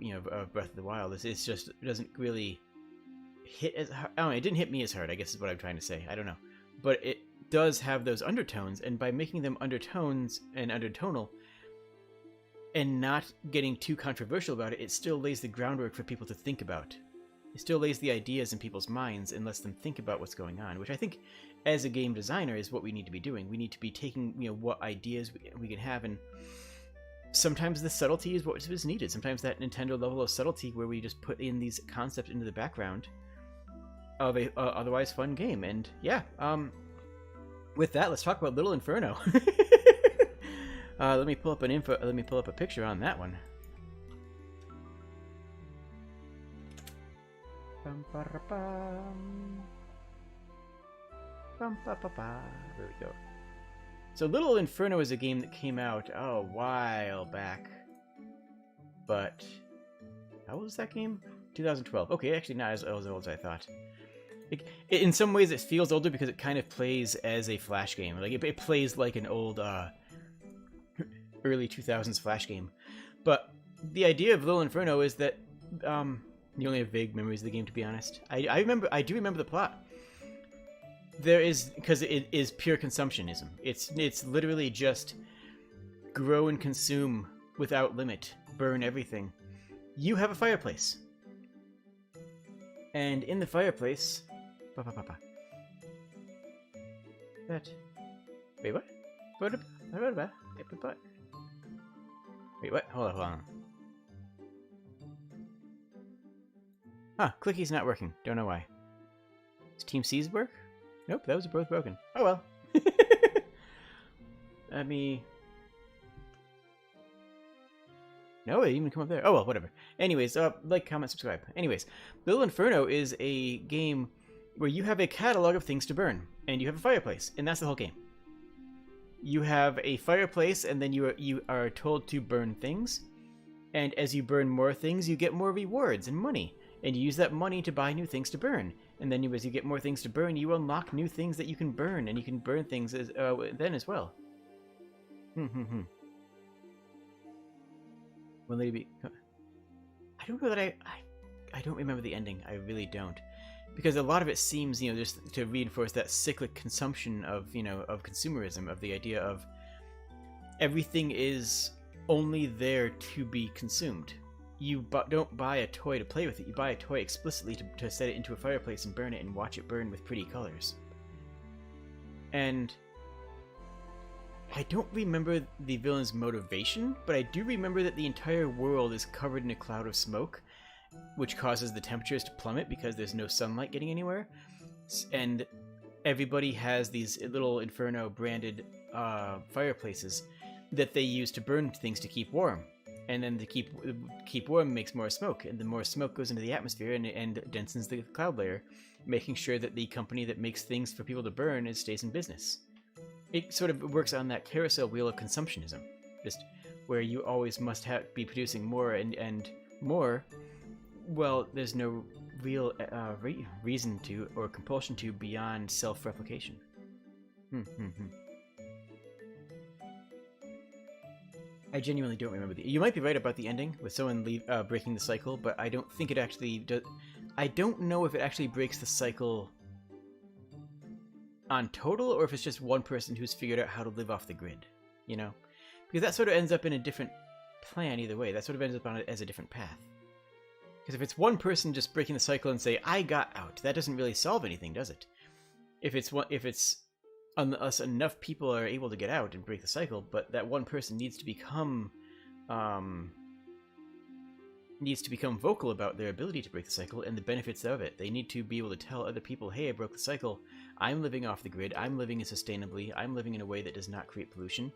Breath of the Wild. It's just, it doesn't really hit as hard. I don't know, it didn't hit me as hard, I guess is what I'm trying to say. I don't know. But it does have those undertones, and by making them undertones and undertonal, and not getting too controversial about it, it still lays the groundwork for people to think about. It still lays the ideas in people's minds and lets them think about what's going on, which I think, as a game designer, is what we need to be doing. We need to be taking, what ideas we can have, and sometimes the subtlety is what is needed. Sometimes that Nintendo level of subtlety where we just put in these concepts into the background of a otherwise fun game. And yeah, with that, let's talk about Little Inferno. Let me pull up a picture on that one. There we go. So Little Inferno is a game that came out a while back. But how old is that game? 2012. Okay, actually not as old as I thought. In some ways it feels older because it kind of plays as a Flash game. Like it plays like an old early 2000s Flash game. But the idea of Little Inferno is that you only have vague memories of the game, to be honest. I do remember the plot. There is, because it is pure consumptionism. It's literally just grow and consume without limit, burn everything. You have a fireplace, and in the fireplace, that. Wait, what? Wait, what? Hold on. Huh, Clicky's not working. Don't know why. Does Team C's work? Nope, those are both broken. Oh well. Let me... No, it didn't even come up there. Oh well, whatever. Anyways, like, comment, subscribe. Anyways, Little Inferno is a game where you have a catalog of things to burn, and you have a fireplace, and that's the whole game. You have a fireplace, and then you are told to burn things, And as you burn more things, you get more rewards and money. And you use that money to buy new things to burn. And then as you get more things to burn, you unlock new things that you can burn. And you can burn things then as well. Will they be... I don't know that I don't remember the ending. I really don't. Because a lot of it seems, just to reinforce that cyclic consumption of, of consumerism, of the idea of everything is only there to be consumed. You don't buy a toy to play with it. You buy a toy explicitly to set it into a fireplace and burn it and watch it burn with pretty colors. And I don't remember the villain's motivation, but I do remember that the entire world is covered in a cloud of smoke, which causes the temperatures to plummet because there's no sunlight getting anywhere. And everybody has these little Inferno branded fireplaces that they use to burn things to keep warm. And then to keep warm makes more smoke, and the more smoke goes into the atmosphere and densens the cloud layer, making sure that the company that makes things for people to burn stays in business. It sort of works on that carousel wheel of consumptionism, just where you always must be producing more and more. Well, there's no real reason to or compulsion to beyond self-replication. I genuinely don't remember you might be right about the ending with someone breaking the cycle, but I don't think it actually does. I don't know if it actually breaks the cycle on total, or if it's just one person who's figured out how to live off the grid, because that sort of ends up in a different plan either way. That sort of ends up on it as a different path. Because if it's one person just breaking the cycle and say, I got out, that doesn't really solve anything, does it? Unless enough people are able to get out and break the cycle, but that one person needs to become vocal about their ability to break the cycle and the benefits of it. They need to be able to tell other people, hey, I broke the cycle, I'm living off the grid, I'm living sustainably, I'm living in a way that does not create pollution.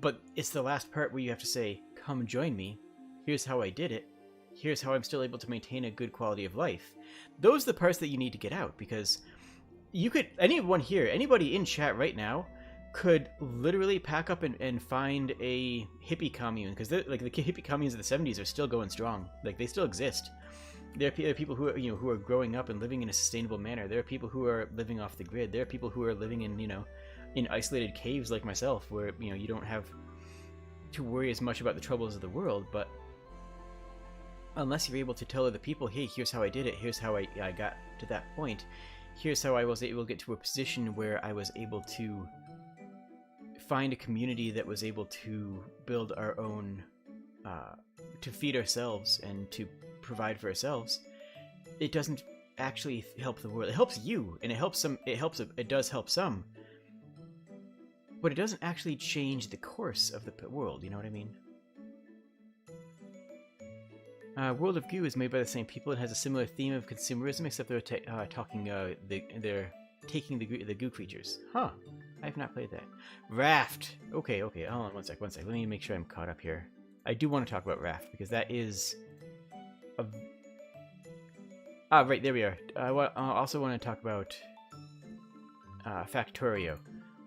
But it's the last part where you have to say, come join me, here's how I did it, here's how I'm still able to maintain a good quality of life. Those are the parts that you need to get out, because anyone here, anybody in chat right now, could literally pack up and find a hippie commune, because the hippie communes of the 70s are still going strong. Like, they still exist. There are people who are, who are growing up and living in a sustainable manner. There are people who are living off the grid. There are people who are living in, in isolated caves like myself, where, you don't have to worry as much about the troubles of the world. But unless you're able to tell other people, hey, here's how I did it, here's how I got to that point, here's how I was able to get to a position where I was able to find a community that was able to build our own, to feed ourselves and to provide for ourselves, it doesn't actually help the world. It helps you, and it helps some. It does help some, but it doesn't actually change the course of the world. You know what I mean? World of Goo is made by the same people and has a similar theme of consumerism, except they're they're taking the goo creatures. Huh? I have not played that. Raft. Okay. Hold on one sec. Let me make sure I'm caught up here. I do want to talk about Raft because that is right, there we are. I also want to talk about Factorio,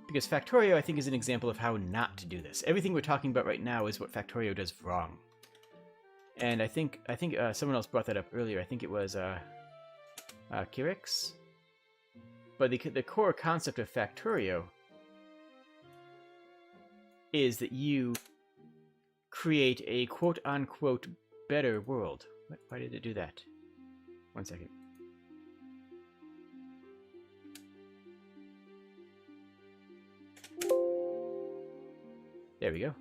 because Factorio, I think, is an example of how not to do this. Everything we're talking about right now is what Factorio does wrong. And I think someone else brought that up earlier. I think it was Kirix. But the core concept of Factorio is that you create a quote-unquote better world. Why did it do that? One second. There we go.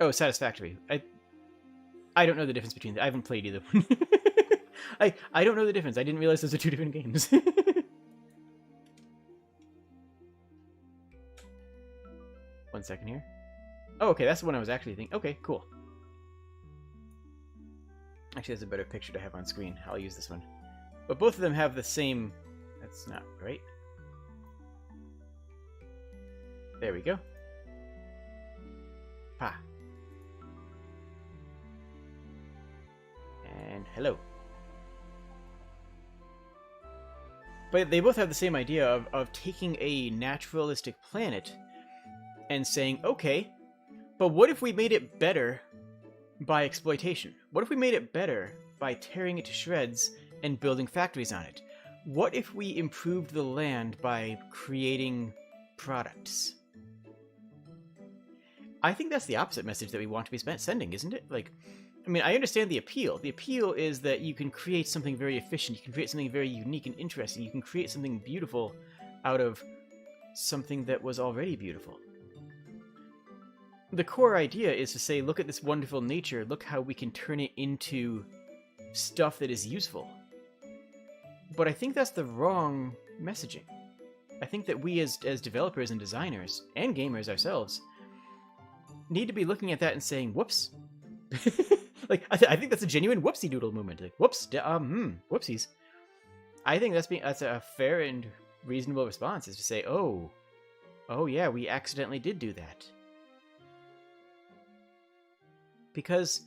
Oh, Satisfactory. I don't know the difference between them. I haven't played either one. I don't know the difference. I didn't realize those are two different games. One second here. Oh, okay, that's the one I was actually thinking. Okay, cool. Actually, that's a better picture to have on screen. I'll use this one. But both of them have the same... That's not right. There we go. Pa. And hello. But they both have the same idea of taking a naturalistic planet and saying, okay, but what if we made it better by exploitation? What if we made it better by tearing it to shreds and building factories on it? What if we improved the land by creating products? I think that's the opposite message that we want to be sending, isn't it? Like, I mean, I understand the appeal. The appeal is that you can create something very efficient, you can create something very unique and interesting, you can create something beautiful out of something that was already beautiful. The core idea is to say, look at this wonderful nature, look how we can turn it into stuff that is useful. But I think that's the wrong messaging. I think that we as developers and designers, and gamers ourselves, need to be looking at that and saying, whoops. Like, I think that's a genuine whoopsie doodle moment. Like, whoops, whoopsies. I think that's a fair and reasonable response, is to say, oh yeah, we accidentally did do that. Because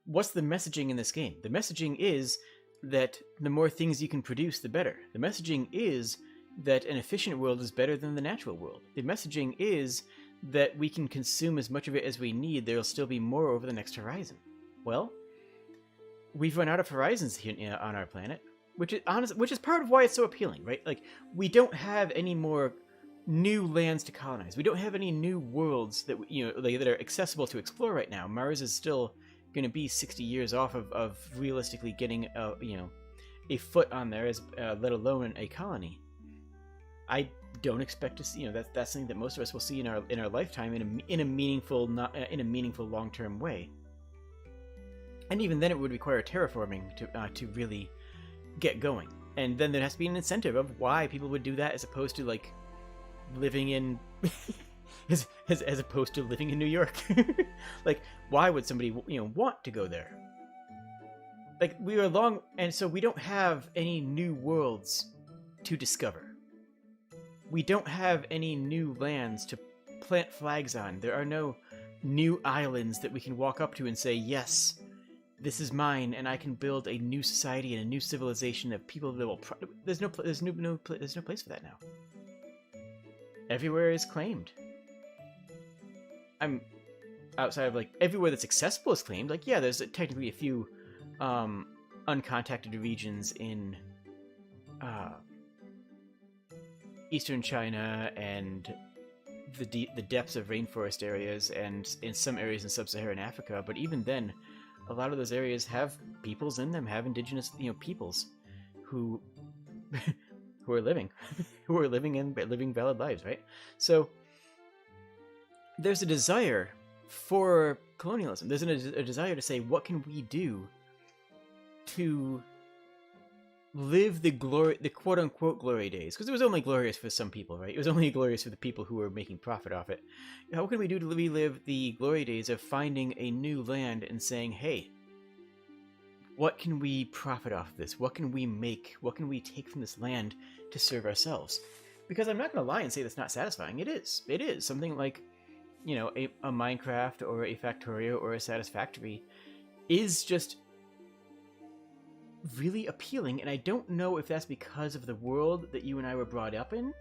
what's the messaging in this game? The messaging is that the more things you can produce, the better. The messaging is that an efficient world is better than the natural world. The messaging is that we can consume as much of it as we need. There'll still be more over the next horizon. Well, we've run out of horizons here on our planet, which is part of why it's so appealing, right? Like, we don't have any more new lands to colonize. We don't have any new worlds that that are accessible to explore right now. Mars is still going to be 60 years off of realistically getting a foot on there, as let alone a colony. I don't expect to see that's something that most of us will see in our lifetime in a meaningful long-term way. And even then, it would require terraforming to really get going. And then there has to be an incentive of why people would do that, as opposed to like living in as opposed to living in New York. Like, why would somebody want to go there? Like, we are long, and so we don't have any new worlds to discover. We don't have any new lands to plant flags on. There are no new islands that we can walk up to and say, yes, this is mine, and I can build a new society and a new civilization of people that will. There's no place for that now. Everywhere is claimed. I'm outside of, like, everywhere that's accessible is claimed. Like, yeah, there's technically a few uncontacted regions in eastern China and the depths of rainforest areas, and in some areas in sub-Saharan Africa. But even then, a lot of those areas have peoples in them, have indigenous peoples who who are living living valid lives, right? So there's a desire for colonialism. There's a desire to say, what can we do to live the quote-unquote glory days? Because it was only glorious for some people, right? It was only glorious for the people who were making profit off it. How can we do to relive the glory days of finding a new land and saying, hey, what can we profit off this? What can we make? What can we take from this land to serve ourselves? Because I'm not going to lie and say that's not satisfying. It is. It is. Something like, a Minecraft or a Factorio or a Satisfactory is just really appealing, and I don't know if that's because of the world that you and I were brought up in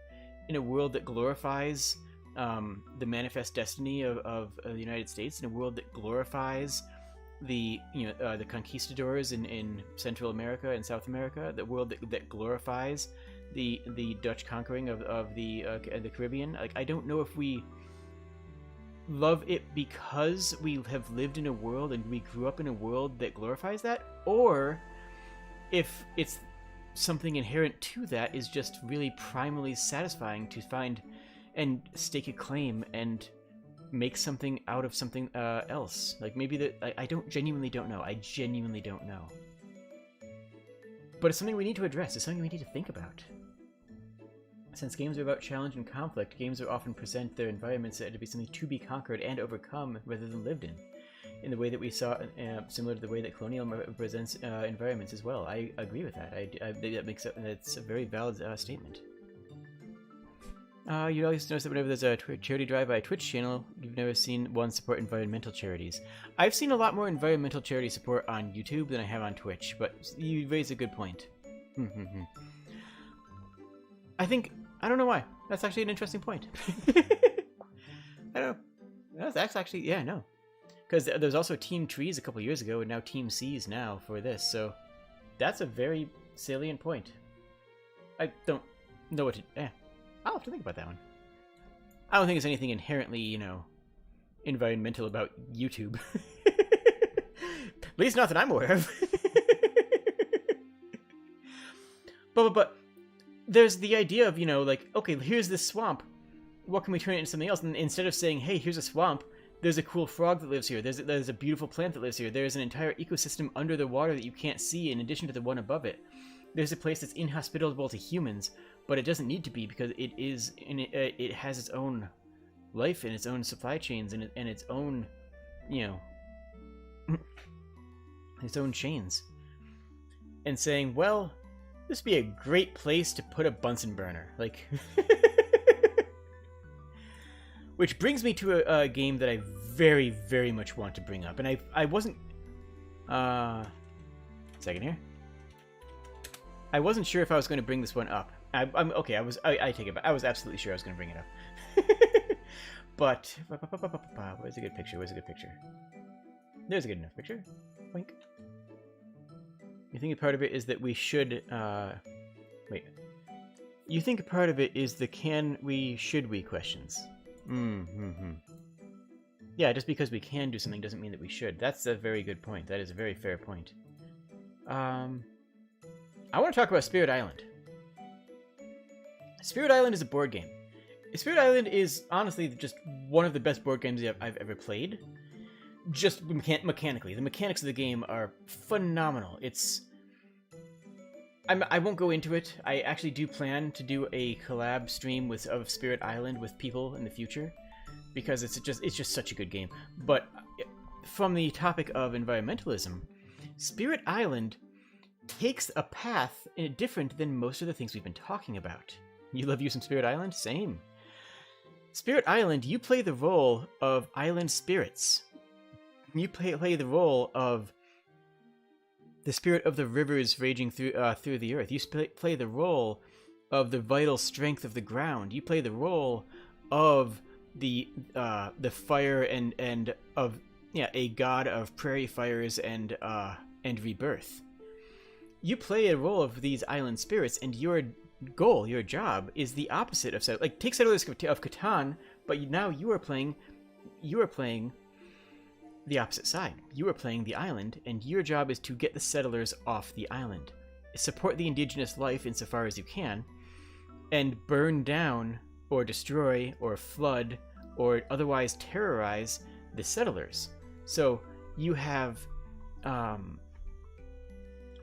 a world that glorifies the manifest destiny of the United States, in a world that glorifies the conquistadors in Central America and South America, the world that glorifies the Dutch conquering of the Caribbean. Like, I don't know if we love it because we have lived in a world and we grew up in a world that glorifies that, or if it's something inherent to that is just really primally satisfying to find and stake a claim and make something out of something else. Like, maybe that I genuinely don't know. I genuinely don't know. But it's something we need to address. It's something we need to think about. Since games are about challenge and conflict, games are often present their environments to be something to be conquered and overcome rather than lived in the way that we saw, similar to the way that colonialism presents environments as well. I agree with that. I think that's a very valid statement. You always notice that whenever there's a charity drive by a Twitch channel, you've never seen one support environmental charities. I've seen a lot more environmental charity support on YouTube than I have on Twitch, but you raise a good point. I don't know why. That's actually an interesting point. I don't know. That's actually, yeah, no. Because there's also Team Trees a couple years ago, and now Team Seas now for this, so that's a very salient point. I don't know what to... I'll have to think about that one. I don't think there's anything inherently, you know, environmental about YouTube. At least not that I'm aware of. But there's the idea of, you know, like, okay, here's this swamp. What can we turn it into something else? And instead of saying, hey, here's a swamp, there's a cool frog that lives here. There's a beautiful plant that lives here. There's an entire ecosystem under the water that you can't see in addition to the one above it. There's a place that's inhospitable to humans, but it doesn't need to be because it has its own life and its own supply chains and its own, you know, its own chains. And saying, well, this would be a great place to put a Bunsen burner. Like, which brings me to a game that I very, very much want to bring up. And I wasn't... second here. I wasn't sure if I was going to bring this one up. I'm okay, I take it back. I was absolutely sure I was going to bring it up. But... Where's a good picture? Where's a good picture? There's a good enough picture. Wink. You think a part of it is that we should... wait. You think a part of it is the can we, should we questions. Yeah, just because we can do something doesn't mean that we should. That's a very good point. That is a very fair point. I want to talk about Spirit Island. Spirit Island is a board game. Spirit Island is honestly just one of the best board games I've ever played. Just mechanically. The mechanics of the game are phenomenal. I won't go into it. I actually do plan to do a collab stream of Spirit Island with people in the future, because it's just such a good game. But from the topic of environmentalism, Spirit Island takes a path different than most of the things we've been talking about. You love you some Spirit Island? Same. Spirit Island, you play the role of island spirits. You play the role of the spirit of the rivers raging through the earth. You play the role of the vital strength of the ground. You play the role of the fire and of a god of prairie fires and rebirth. You play a role of these island spirits, and your goal, your job, is the opposite of like take Settlers of Catan, but now you are playing the opposite side. You are playing the island, and your job is to get the settlers off the island, support the indigenous life insofar as you can, and burn down or destroy or flood or otherwise terrorize the settlers. So you have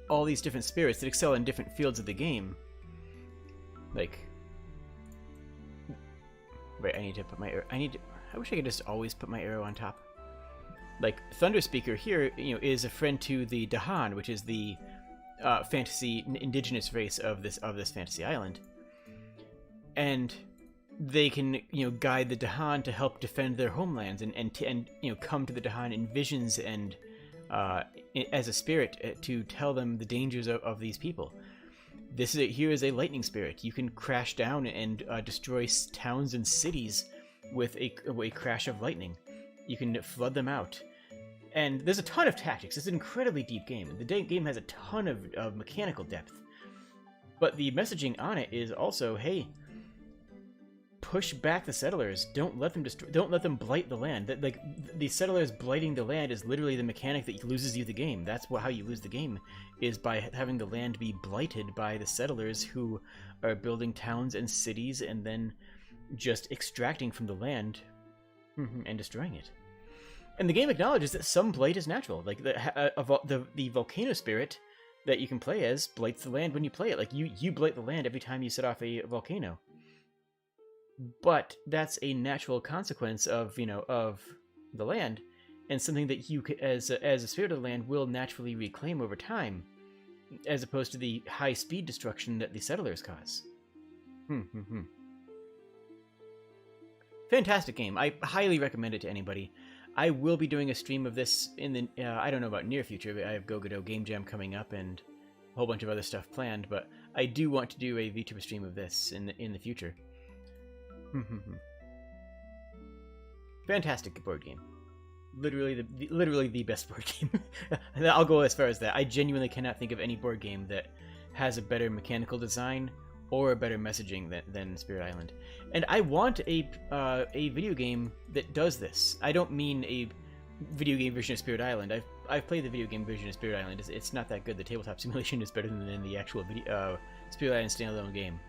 all these different spirits that excel in different fields of the game. Like, wait, I need to put my arrow. I wish I could just always put my arrow on top. Like, Thunderspeaker here, is a friend to the Dahan, which is the fantasy indigenous race of this fantasy island, and they can guide the Dahan to help defend their homelands and come to the Dahan in visions and as a spirit to tell them the dangers of these people. Here is a lightning spirit. You can crash down and destroy towns and cities with a crash of lightning. You can flood them out. And there's a ton of tactics. It's an incredibly deep game. The game has a ton of mechanical depth. But the messaging on it is also, hey, push back the settlers. Don't let them blight the land. Like, the settlers blighting the land is literally the mechanic that loses you the game. That's how you lose the game, is by having the land be blighted by the settlers who are building towns and cities and then just extracting from the land and destroying it. And the game acknowledges that some blight is natural. Like, the volcano spirit that you can play as blights the land when you play it. Like, you blight the land every time you set off a volcano. But that's a natural consequence of the land, and something that you, as a spirit of the land, will naturally reclaim over time, as opposed to the high-speed destruction that the settlers cause. Fantastic game. I highly recommend it to anybody. I will be doing a stream of this in the, I don't know about near future, but I have Go Godot Game Jam coming up and a whole bunch of other stuff planned, but I do want to do a Vtuber stream of this in the future. Fantastic board game. Literally the best board game. I'll go as far as that. I genuinely cannot think of any board game that has a better mechanical design or a better messaging than Spirit Island. And I want a video game that does this. I don't mean a video game version of Spirit Island. I've played the video game version of Spirit Island. It's not that good. The tabletop simulation is better than the actual Spirit Island standalone game.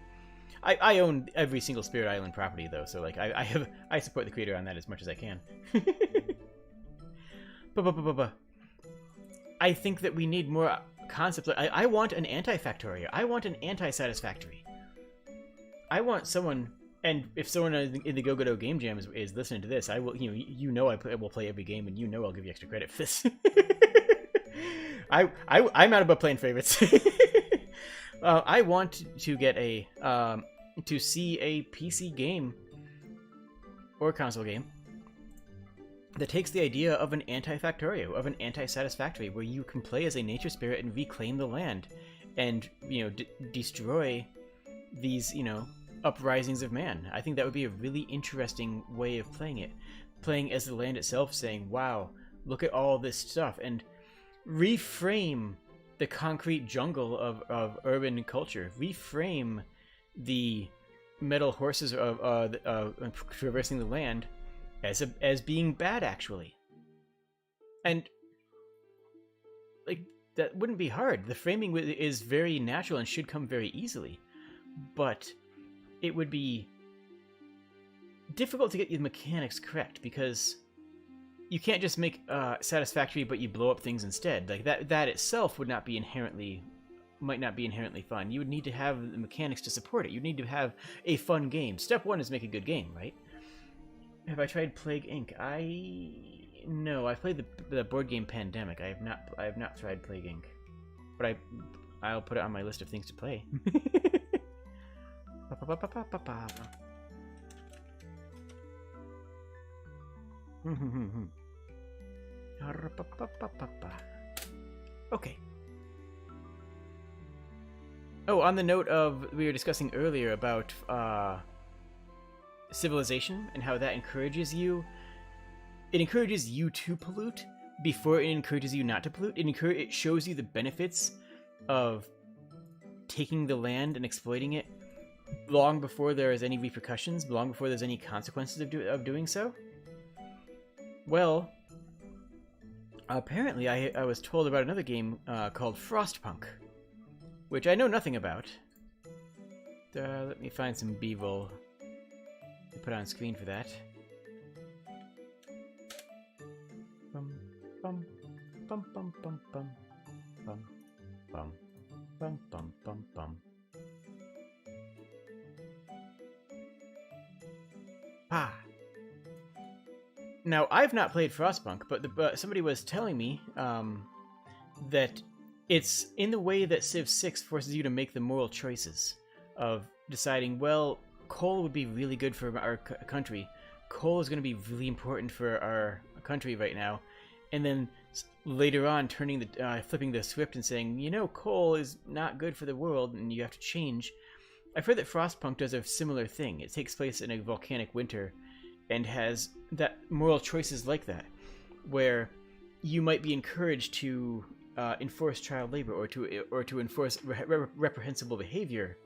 I own every single Spirit Island property though, so like I support the creator on that as much as I can. I think that we need more concepts. I want an anti-Factorio. I want an anti-Satisfactory. I want someone, and if someone in the Go-Go Game Jam is listening to this, I will. I will play every game, and I'll give you extra credit for this. I'm not about playing favorites. I want to get to see a PC game or console game that takes the idea of an anti-Factorio, of an anti-Satisfactory, where you can play as a nature spirit and reclaim the land, and destroy these uprisings of man. I think that would be a really interesting way of playing it, playing as the land itself, saying, "Wow, look at all this stuff," and reframe the concrete jungle of urban culture, reframe the metal horses of traversing the land as being bad, actually. And like, that wouldn't be hard. The framing is very natural and should come very easily, but it would be difficult to get the mechanics correct, because you can't just make Satisfactory but you blow up things instead. Like that itself might not be inherently fun. You would need to have the mechanics to support it. You need to have a fun game. Step one is make a good game, right? Have I tried Plague Inc? No, I played the board game Pandemic. I have not tried Plague Inc. But I'll put it on my list of things to play. Okay. Oh, on the note of we were discussing earlier about civilization and how that encourages you. It encourages you to pollute before it encourages you not to pollute. It shows you the benefits of taking the land and exploiting it long before there is any repercussions, long before there's any consequences of doing so. Well, apparently I was told about another game called Frostpunk, which I know nothing about. Let me find some B-roll to put on screen for that. Bum bum bum bum bum bum bum bum bum bum bum bum. Ah. Now, I've not played Frostpunk, but somebody was telling me that it's in the way that Civ 6 forces you to make the moral choices of deciding, well, coal would be really good for our country. Coal is going to be really important for our country right now. And then later on, flipping the script and saying, coal is not good for the world and you have to change. I've heard that Frostpunk does a similar thing. It takes place in a volcanic winter and has that moral choices like that, where you might be encouraged to enforce child labor or to enforce reprehensible behavior,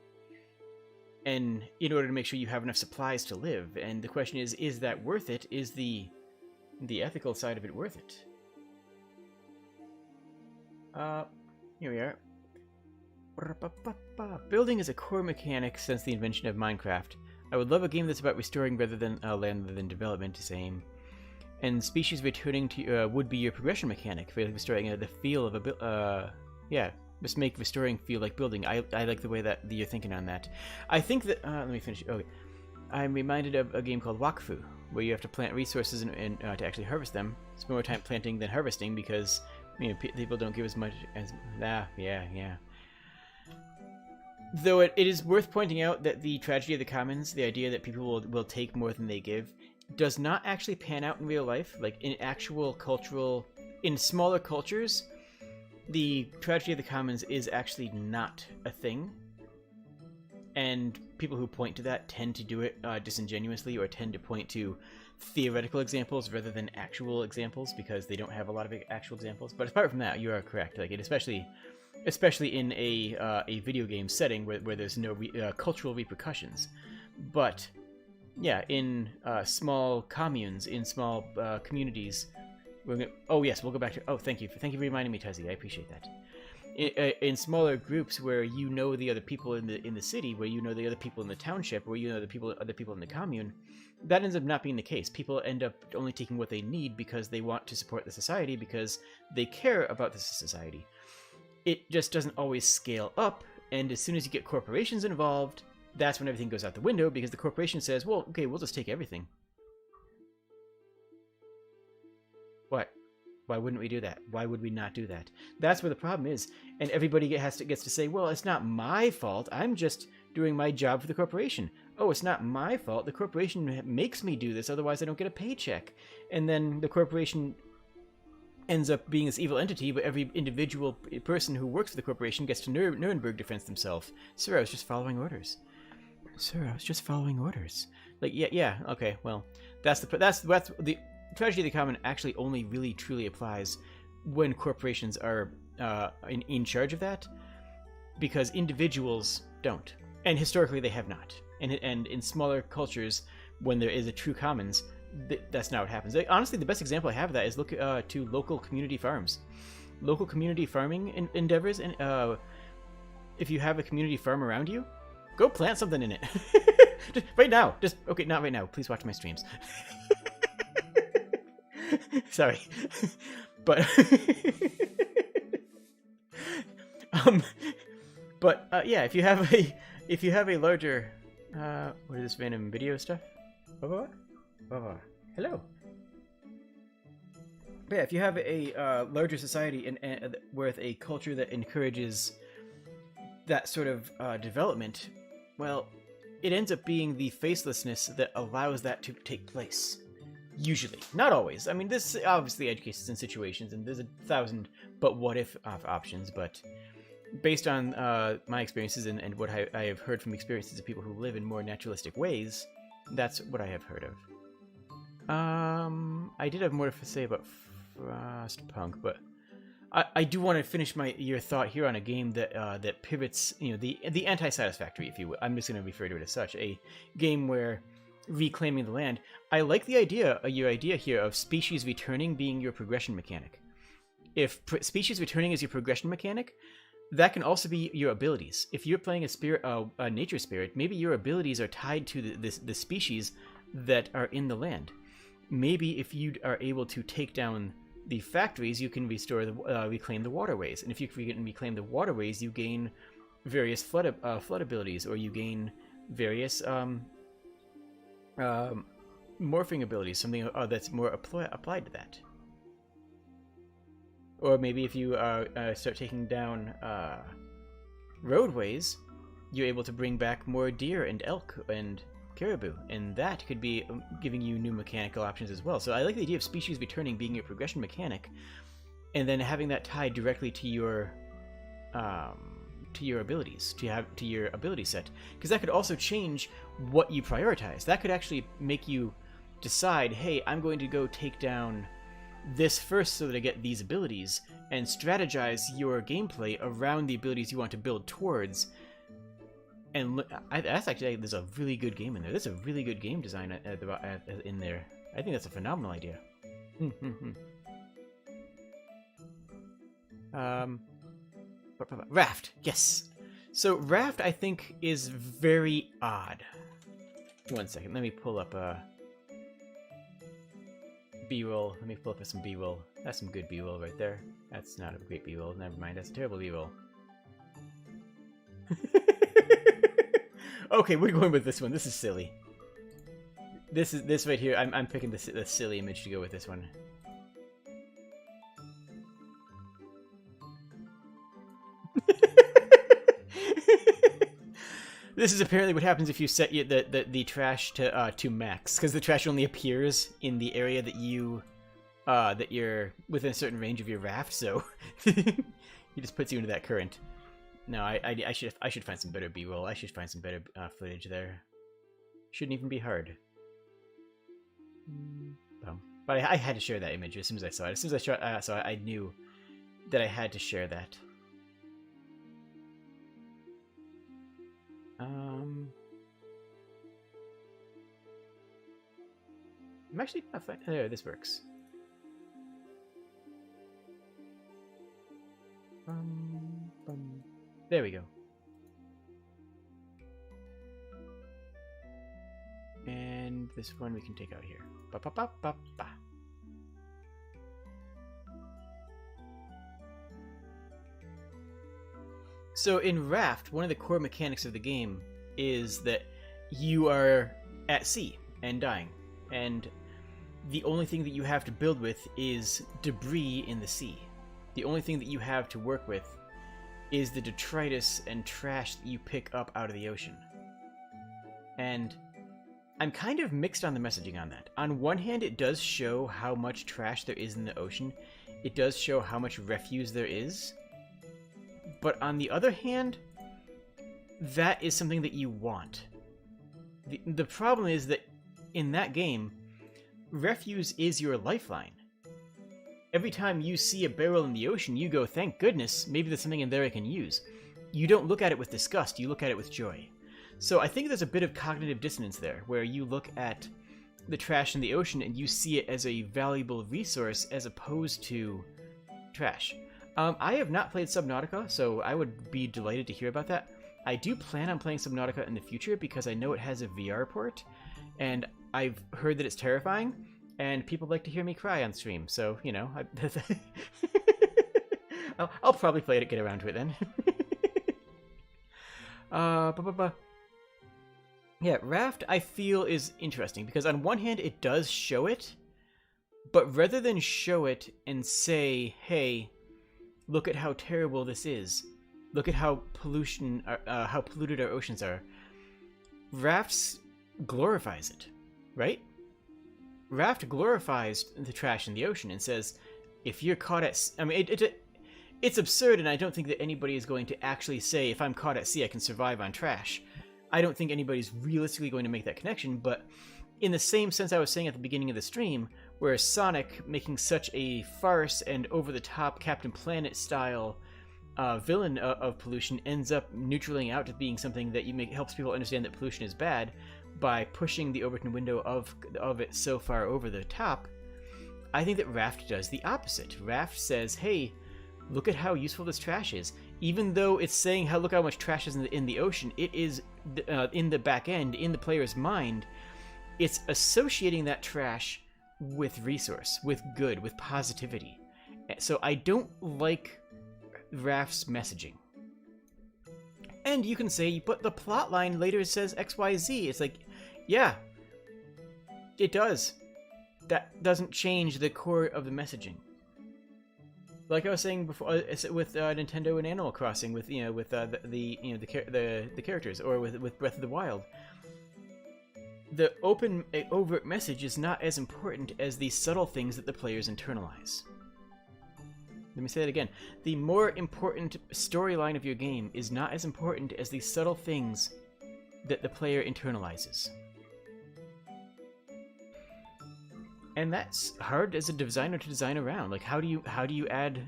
and in order to make sure you have enough supplies to live. And the question is that worth it? Is the ethical side of it worth it? Here we are. Building is a core mechanic since the invention of Minecraft. I would love a game that's about restoring rather than land rather than development, same. And species returning to would be your progression mechanic for restoring the feel of a just make restoring feel like building. I like the way that you're thinking on that. I think that let me finish. Okay, I'm reminded of a game called Wakfu, where you have to plant resources and to actually harvest them. Spend more time planting than harvesting because people don't give as much as yeah. Though it is worth pointing out that the tragedy of the commons, the idea that people will take more than they give, does not actually pan out in real life. Like in smaller cultures, the tragedy of the commons is actually not a thing. and people who point to that tend to do it disingenuously, or tend to point to theoretical examples rather than actual examples, because they don't have a lot of actual examples. But apart from that, you are correct. Like, it especially in a video game setting where there's no cultural repercussions. But yeah, in small communes, in small communities, oh yes, we'll go back to. Oh, thank you for reminding me, Tuzzy. I appreciate that. In smaller groups where you know the other people in the city, where you know the other people in the township, where you know the other people in the commune, that ends up not being the case. People end up only taking what they need because they want to support the society, because they care about the society. It just doesn't always scale up, and as soon as you get corporations involved, that's when everything goes out the window, because the corporation says, well, okay, we'll just take everything. What? Why wouldn't we do that? Why would we not do that? That's where the problem is. And everybody gets to say, well, it's not my fault. I'm just doing my job for the corporation. Oh, it's not my fault. The corporation makes me do this. Otherwise, I don't get a paycheck. And then the corporation ends up being this evil entity, but every individual person who works for the corporation gets to Nuremberg defense themselves. Sir, I was just following orders. Sir, I was just following orders. Like, yeah, okay, well, that's the tragedy of the common actually only really truly applies when corporations are in charge of that, because individuals don't, and historically they have not. And in smaller cultures, when there is a true commons, that's not what happens. Honestly, the best example I have of that is look to local community farms, local community farming endeavors, and if you have a community farm around you, go plant something in it. Just right now. Okay, not right now. Please watch my streams. Sorry, but yeah, if you have a larger what is this random video stuff? Hello. But yeah, if you have a larger society and with a culture that encourages that sort of development, well, it ends up being the facelessness that allows that to take place. Usually. Not always. I mean, this obviously edge cases and situations, and there's 1,000 but what if options, but based on my experiences and what I have heard from experiences of people who live in more naturalistic ways, that's what I have heard of. I did have more to say about Frostpunk, but I do want to finish your thought here on a game that pivots, the anti-satisfactory, if you will. I'm just going to refer to it as such. A game where reclaiming the land. I like the idea, your idea here of species returning being your progression mechanic. If species returning is your progression mechanic, that can also be your abilities. If you're playing a nature spirit, maybe your abilities are tied to the species that are in the land. Maybe if you are able to take down the factories, you can reclaim the waterways. And if you can reclaim the waterways, you gain various flood abilities, or you gain various morphing abilities, something that's more applied to that. Or maybe if you start taking down roadways, you're able to bring back more deer and elk and caribou, and that could be giving you new mechanical options as well. So I like the idea of species returning being your progression mechanic, and then having that tied directly to your abilities, to your ability set, because that could also change what you prioritize. That could actually make you decide, hey, I'm going to go take down this first so that I get these abilities, and strategize your gameplay around the abilities you want to build towards. And that's actually, there's a really good game in there. There's a really good game design in there. I think that's a phenomenal idea. Raft, yes. So Raft, I think, is very odd. One second, let me pull up B-roll. Let me pull up some B-roll. That's some good B-roll right there. That's not a great B-roll. Never mind, that's a terrible B-roll. Okay, we're going with this one. This is silly. This right here. I'm picking the silly image to go with this one. This is apparently what happens if you set the trash to max, because the trash only appears in the area that you're within a certain range of your raft. So he just puts you into that current. No, I should find some better B-roll. I should find some better footage there. Shouldn't even be hard. But I had to share that image as soon as I saw it. As soon as I saw it, I knew that I had to share that. I'm actually not fine. There, this works. There we go. And this one we can take out here. Ba ba ba ba ba. So in Raft, one of the core mechanics of the game is that you are at sea and dying, and the only thing that you have to build with is debris in the sea. The only thing that you have to work with is the detritus and trash that you pick up out of the ocean. And I'm kind of mixed on the messaging on that. On one hand, it does show how much trash there is in the ocean. It does show how much refuse there is. But on the other hand, that is something that you want. The problem is that in that game, refuse is your lifeline. Every time you see a barrel in the ocean, you go, thank goodness, maybe there's something in there I can use. You don't look at it with disgust, you look at it with joy. So I think there's a bit of cognitive dissonance there, where you look at the trash in the ocean and you see it as a valuable resource as opposed to trash. I have not played Subnautica, so I would be delighted to hear about that. I do plan on playing Subnautica in the future because I know it has a VR port, and I've heard that it's terrifying, and people like to hear me cry on stream, so, you know, I'll probably play it, get around to it then. Yeah, Raft, I feel, is interesting, because on one hand, it does show it, but rather than show it and say, hey, look at how terrible this is, look at how how polluted our oceans are, Raft glorifies it, right? Raft glorifies the trash in the ocean and says, if you're caught at... I mean, it's absurd, and I don't think that anybody is going to actually say, if I'm caught at sea, I can survive on trash. I don't think anybody's realistically going to make that connection, but in the same sense I was saying at the beginning of the stream, where Sonic, making such a farce and over-the-top Captain Planet-style villain of pollution, ends up neutraling out to being something that helps people understand that pollution is bad by pushing the Overton window of it so far over the top. I think that Raft does the opposite. Raft says, hey, look at how useful this trash is. Even though it's saying, look how much trash is in the ocean, it is, in the back end, in the player's mind, it's associating that trash with resource, with good, with positivity. So I don't like Raft's messaging. And you can say, but the plot line later says XYZ. It's like, yeah, it does. That doesn't change the core of the messaging. Like I was saying before, with Nintendo and Animal Crossing, with the characters, or with Breath of the Wild, the overt message is not as important as the subtle things that the players internalize. Let me say that again. The more important storyline of your game is not as important as the subtle things that the player internalizes. And that's hard as a designer to design around. Like, how do you add,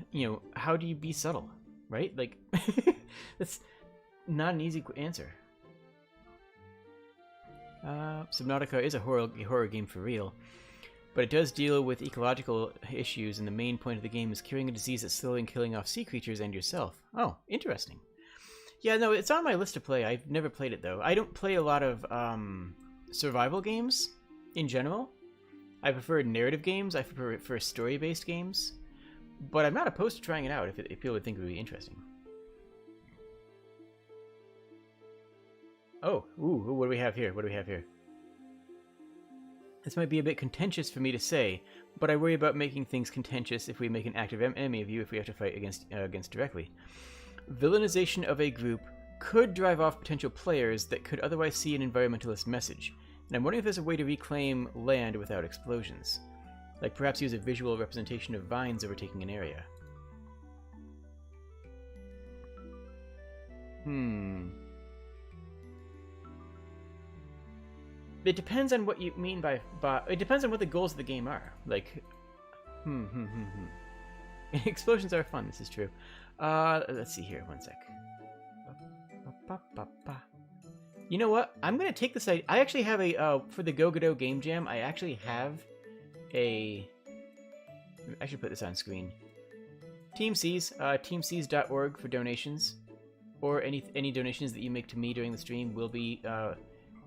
how do you be subtle, right? Like, that's not an easy answer. Subnautica is a horror game for real, but it does deal with ecological issues, and the main point of the game is curing a disease that's slowly killing off sea creatures and yourself. Oh, interesting. Yeah, no, it's on my list to play. I've never played it, though. I don't play a lot of survival games in general. I prefer narrative games. I prefer story-based games. But I'm not opposed to trying it out if people would think it would be interesting. Oh, ooh, what do we have here? What do we have here? This might be a bit contentious for me to say, but I worry about making things contentious if we make an active enemy of you if we have to fight against directly. Villainization of a group could drive off potential players that could otherwise see an environmentalist message, and I'm wondering if there's a way to reclaim land without explosions. Like perhaps use a visual representation of vines overtaking an area. It depends on what you mean by it depends on what the goals of the game are. Like, explosions are fun. This is true. Let's see here. One sec. You know what? I'm gonna take this. I actually have a for the Go Godot Game Jam. I actually have a. I should put this on screen. Team C's, teamcs.org for donations, or any donations that you make to me during the stream will be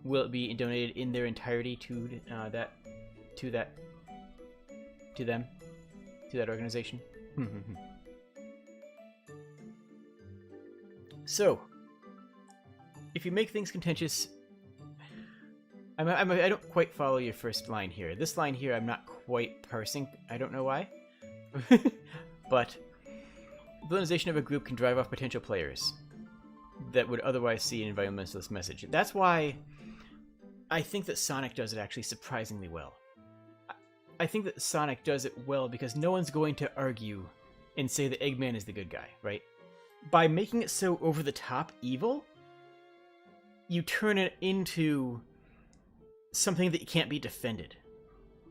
donated in their entirety to that organization. So, if you make things contentious, I don't quite follow your first line here. This line here, I'm not quite parsing. I don't know why, but villainization of a group can drive off potential players that would otherwise see an environmentalist message. That's why I think that Sonic does it actually surprisingly well. I think that Sonic does it well because no one's going to argue and say that Eggman is the good guy, right? By making it so over-the-top evil, you turn it into something that can't be defended.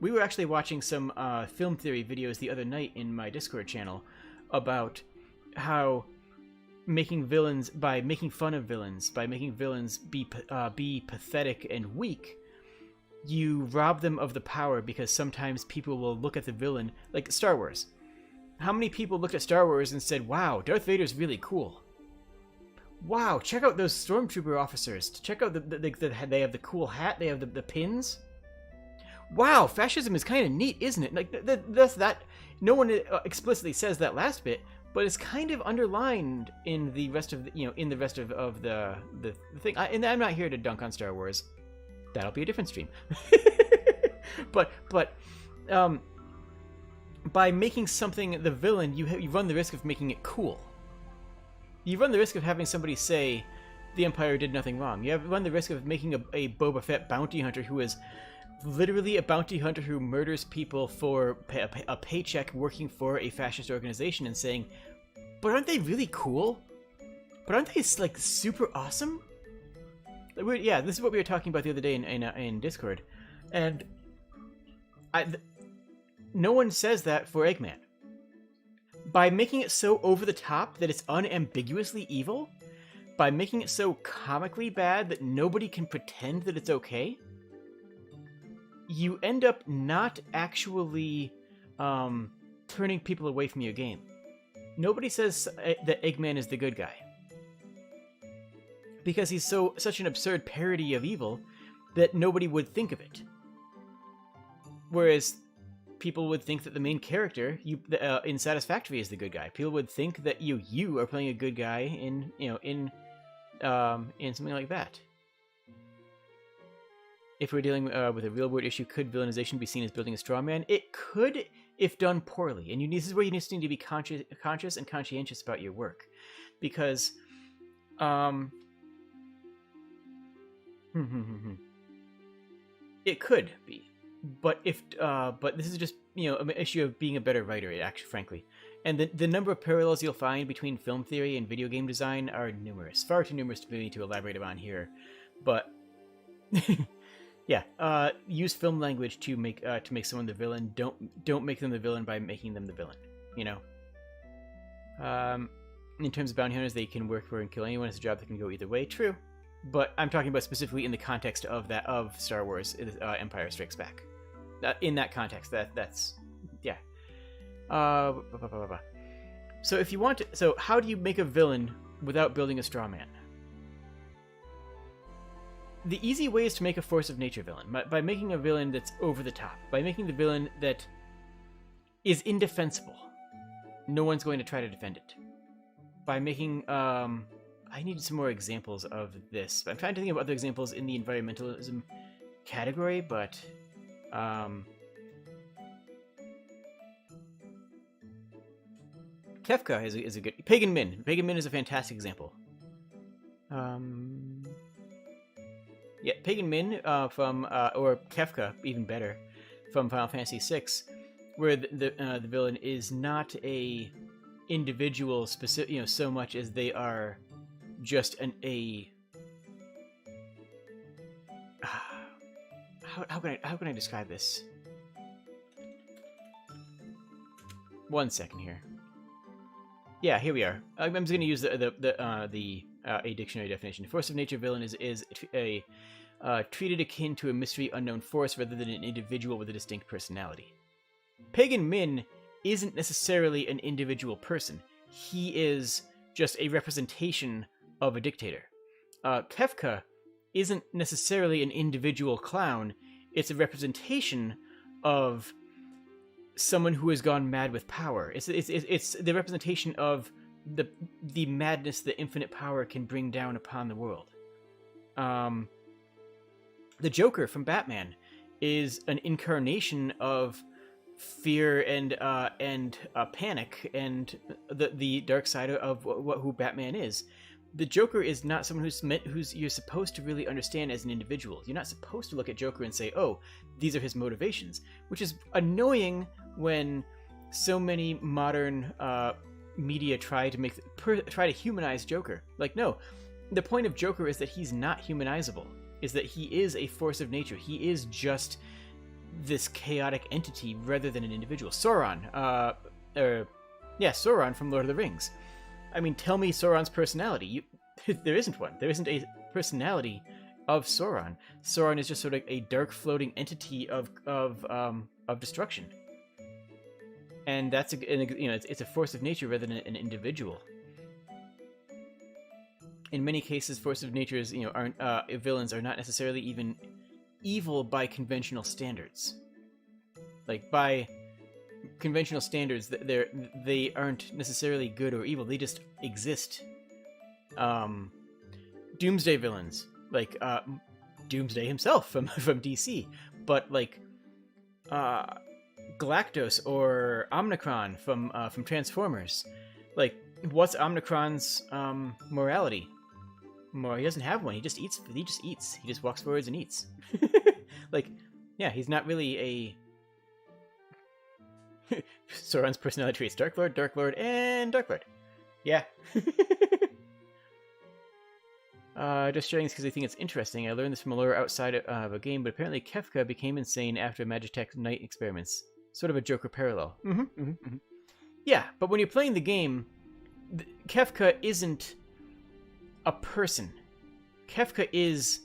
We were actually watching some film theory videos the other night in my Discord channel about how making fun of villains, by making villains be pathetic and weak, you rob them of the power because sometimes people will look at the villain, like Star Wars. How many people looked at Star Wars and said, wow, Darth Vader's really cool. Wow, check out those stormtrooper officers. Check out they have the cool hat, they have the pins. Wow, fascism is kind of neat, isn't it? Like that's that. No one explicitly says that last bit, but it's kind of underlined in the rest of the thing. And I'm not here to dunk on Star Wars. That'll be a different stream. but by making something the villain, you run the risk of making it cool. You run the risk of having somebody say the Empire did nothing wrong. You run the risk of making a Boba Fett bounty hunter who is literally a bounty hunter who murders people for a paycheck working for a fascist organization and saying, but aren't they really cool? But aren't they, like, super awesome? Yeah, this is what we were talking about the other day in Discord. And no one says that for Eggman. By making it so over the top that it's unambiguously evil, by making it so comically bad that nobody can pretend that it's okay, you end up not actually turning people away from your game. Nobody says that Eggman is the good guy, because he's such an absurd parody of evil that nobody would think of it. Whereas people would think that the main character in Satisfactory is the good guy. People would think that you are playing a good guy in something like that. If we're dealing with a real-world issue, could villainization be seen as building a straw man? It could, if done poorly. And this is where you need to be conscious and conscientious about your work, because it could be. But this is just an issue of being a better writer, actually, frankly. And the number of parallels you'll find between film theory and video game design are numerous, far too numerous for me to elaborate on here. But yeah, use film language to make someone the villain. Don't make them the villain by making them the villain. In terms of bounty hunters, they can work for and kill anyone. It's a job that can go either way. True, but I'm talking about specifically in the context of Star Wars, Empire Strikes Back. In that context, that's yeah. So if you want to, so how do you make a villain without building a straw man? The easy way is to make a force of nature villain by making a villain that's over the top, by making the villain that is indefensible. No one's going to try to defend it. By making I need some more examples of this. I'm trying to think of other examples in the environmentalism category, but Kefka is a good... Pagan Min. Pagan Min is a fantastic example. Yeah, Pagan Min from... or Kefka, even better, from Final Fantasy VI, where the villain is not a individual specific, so much as they are just how can I describe this? One second here. Yeah, here we are. I'm just going to use a dictionary definition. Force of nature villain is a treated akin to a mystery unknown force rather than an individual with a distinct personality. Pagan Min isn't necessarily an individual person. He is just a representation of a dictator. Kefka isn't necessarily an individual clown. It's a representation of someone who has gone mad with power. It's the representation of the madness that infinite power can bring down upon the world. The Joker from Batman is an incarnation of fear and panic and the dark side of who Batman is. The Joker is not someone who's you're supposed to really understand as an individual. You're not supposed to look at Joker and say, "Oh, these are his motivations," which is annoying when so many modern media try to humanize Joker. Like, no, the point of Joker is that he's not humanizable. Is that he is a force of nature. He is just this chaotic entity rather than an individual. Sauron, Sauron from Lord of the Rings. I mean, tell me Sauron's personality. There isn't one. There isn't a personality of Sauron. Sauron is just sort of a dark floating entity of destruction. And that's it's a force of nature rather than an individual. In many cases, force of natures aren't villains are not necessarily even evil by conventional standards. Like, by conventional standards, they aren't necessarily good or evil. They just exist. Doomsday villains, like Doomsday himself from DC, but like Galactus or Omnicron from Transformers. Like, what's Omnicron's morality? Well, he doesn't have one. He just eats. He just walks forwards and eats. Like, yeah, he's not really a. Sauron's personality traits: Dark Lord, and Dark Lord. Yeah. Just sharing this because I think it's interesting. I learned this from a lore outside of a game, but apparently Kefka became insane after Magitech Night experiments. Sort of a Joker parallel. Yeah, but when you're playing the game, Kefka isn't a person. Kefka is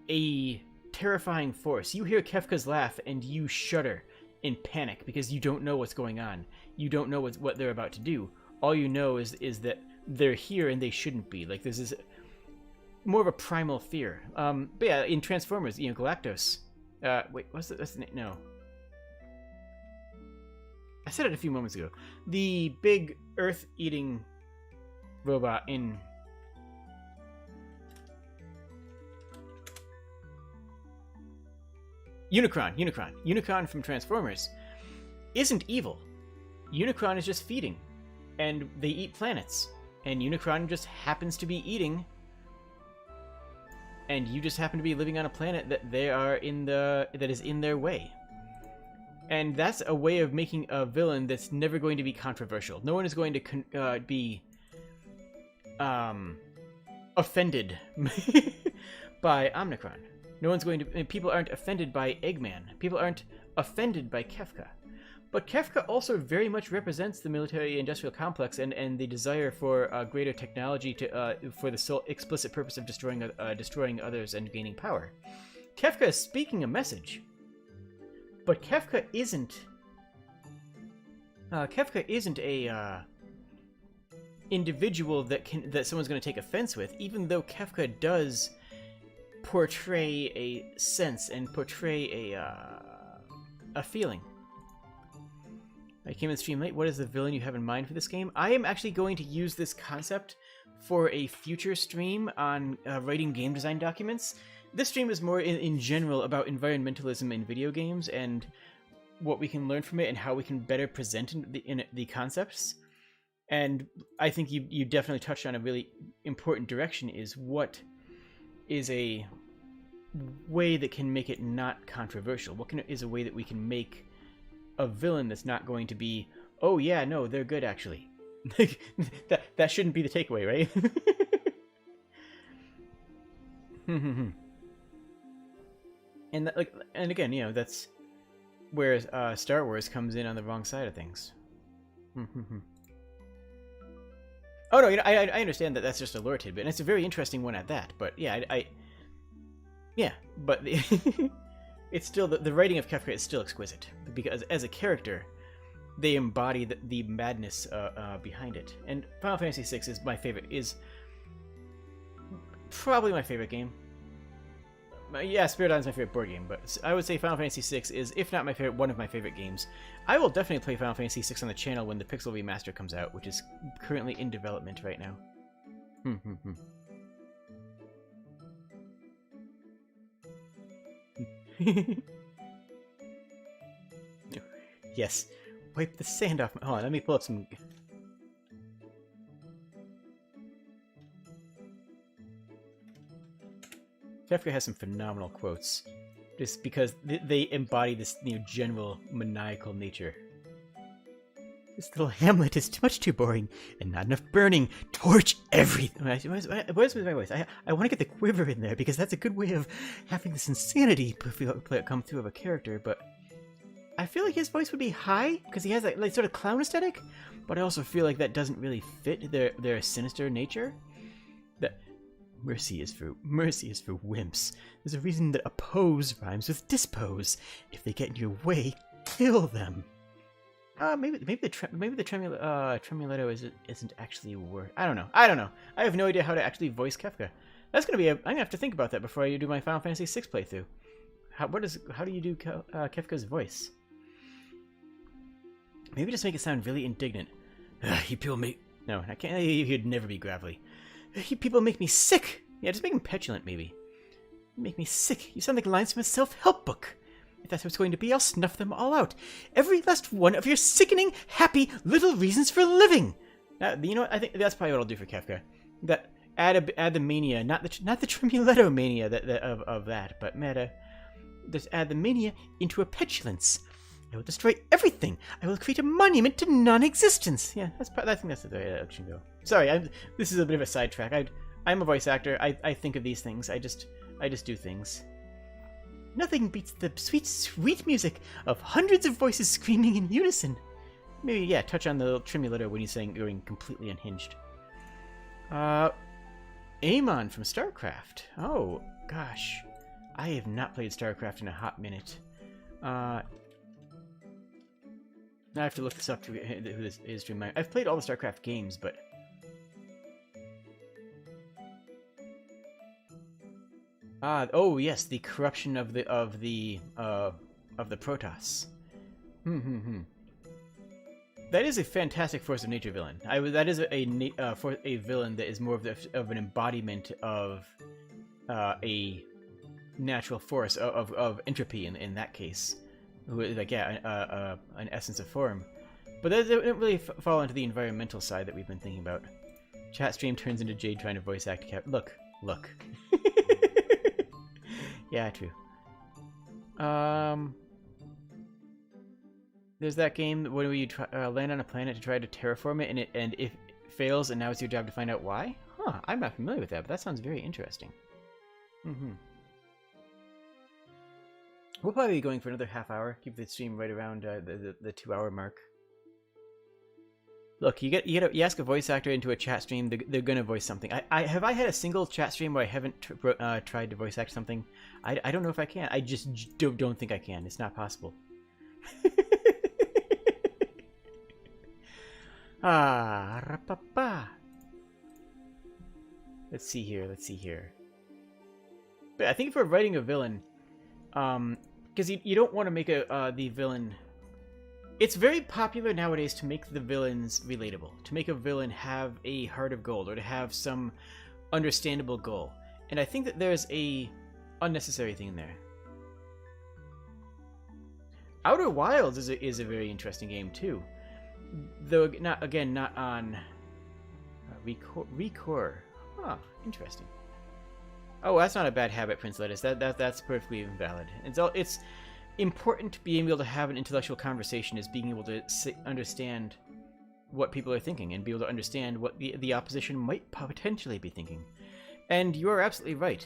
a terrifying force. You hear Kefka's laugh and you shudder in panic because you don't know what's going on. You don't know what they're about to do. All you know is that they're here and they shouldn't be. Like, this is more of a primal fear. But yeah, in Transformers, Galactus. Wait, what's the name? No. I said it a few moments ago. The big Earth-eating robot in... Unicron from Transformers isn't evil. Unicron is just feeding, and they eat planets, and Unicron just happens to be eating, and you just happen to be living on a planet that that is in their way. And that's a way of making a villain that's never going to be controversial. No one is going to be offended by Omnicron. No one's going to... People aren't offended by Eggman. People aren't offended by Kefka. But Kefka also very much represents the military-industrial complex and the desire for greater technology for the sole explicit purpose of destroying others and gaining power. Kefka is speaking a message. But Kefka isn't a individual that someone's going to take offense with, even though Kefka does portray a sense and portray a feeling. I came in stream late. What is the villain you have in mind for this game? I am actually going to use this concept for a future stream on writing game design documents. This stream is more in general about environmentalism in video games and what we can learn from it and how we can better present the concepts. And I think you definitely touched on a really important direction, is what is a way that can make it not controversial? Is a way that we can make a villain that's not going to be, oh yeah, no, they're good actually. that shouldn't be the takeaway, right? and and again, that's where Star Wars comes in on the wrong side of things. Oh no, I understand that that's just a lore tidbit, and it's a very interesting one at that. But yeah, but it's still the writing of Kefka is still exquisite because as a character, they embody the madness behind it. And Final Fantasy VI is my favorite. Is probably my favorite game. Yeah, Spirit Island's my favorite board game, but I would say Final Fantasy VI is, if not my favorite, one of my favorite games. I will definitely play Final Fantasy VI on the channel when the Pixel Remaster comes out, which is currently in development right now. Yes, wipe the sand off my... Hold on, let me pull up some... Kefka has some phenomenal quotes, just because they embody this general maniacal nature. This little hamlet is much too boring, and not enough burning. Torch everything. Where's my voice? I want to get the quiver in there, because that's a good way of having this insanity come through of a character, but I feel like his voice would be high, because he has that sort of clown aesthetic, but I also feel like that doesn't really fit their sinister nature. That mercy is for wimps. There's a reason that oppose rhymes with dispose. If they get in your way, kill them. Maybe the tremuletto isn't actually worth. I don't know. I have no idea how to actually voice Kefka. That's gonna be I'm gonna have to think about that before I do my Final Fantasy VI playthrough. How do you do Kefka's voice? Maybe just make it sound really indignant. You people make... No, I can't. He'd never be gravelly. You people make me sick! Yeah, just make him petulant, maybe. You make me sick. You sound like lines from a self-help book. If that's what it's going to be, I'll snuff them all out. Every last one of your sickening, happy, little reasons for living! You know what? I think that's probably what I'll do for Kefka. That add the mania, not the tremuletto mania of that, but just add the mania into a petulance. I will destroy everything. I will create a monument to non-existence. Yeah, I think that's the way it should go. Sorry, this is a bit of a sidetrack. I'm a voice actor. I think of these things. I just do things. Nothing beats the sweet, sweet music of hundreds of voices screaming in unison. Maybe, yeah, touch on the little tremuletto when he's going completely unhinged. Amon from StarCraft. Oh, gosh. I have not played StarCraft in a hot minute. Now I have to look this up to who this is to remind. I've played all the StarCraft games, but oh yes, the corruption of the Protoss. That is a fantastic force of nature villain. That is a villain that is more of an embodiment of a natural force of entropy in that case. Like, yeah, an essence of form. But that doesn't really fall into the environmental side that we've been thinking about. Chat stream turns into Jade trying to voice act Look. Yeah, true. There's that game where you land on a planet to try to terraform it, and if it fails, and now it's your job to find out why? Huh, I'm not familiar with that, but that sounds very interesting. We'll probably be going for another half hour. Keep the stream right around the 2-hour mark. Look, you ask a voice actor into a chat stream, they're gonna voice something. Have I had a single chat stream where I haven't tried to voice act something? I don't know if I can. I just don't think I can. It's not possible. Let's see here. But I think if we're writing a villain, because you don't want to make the villain. It's very popular nowadays to make the villains relatable, to make a villain have a heart of gold or to have some understandable goal, and I think that there's a unnecessary thing there. Outer Wilds is a very interesting game too, though not on Recore. Huh, interesting. Oh, that's not a bad habit, Prince Lettuce. That's perfectly valid. It's important to be able to have an intellectual conversation is being able to understand what people are thinking and be able to understand what the opposition might potentially be thinking. And you are absolutely right.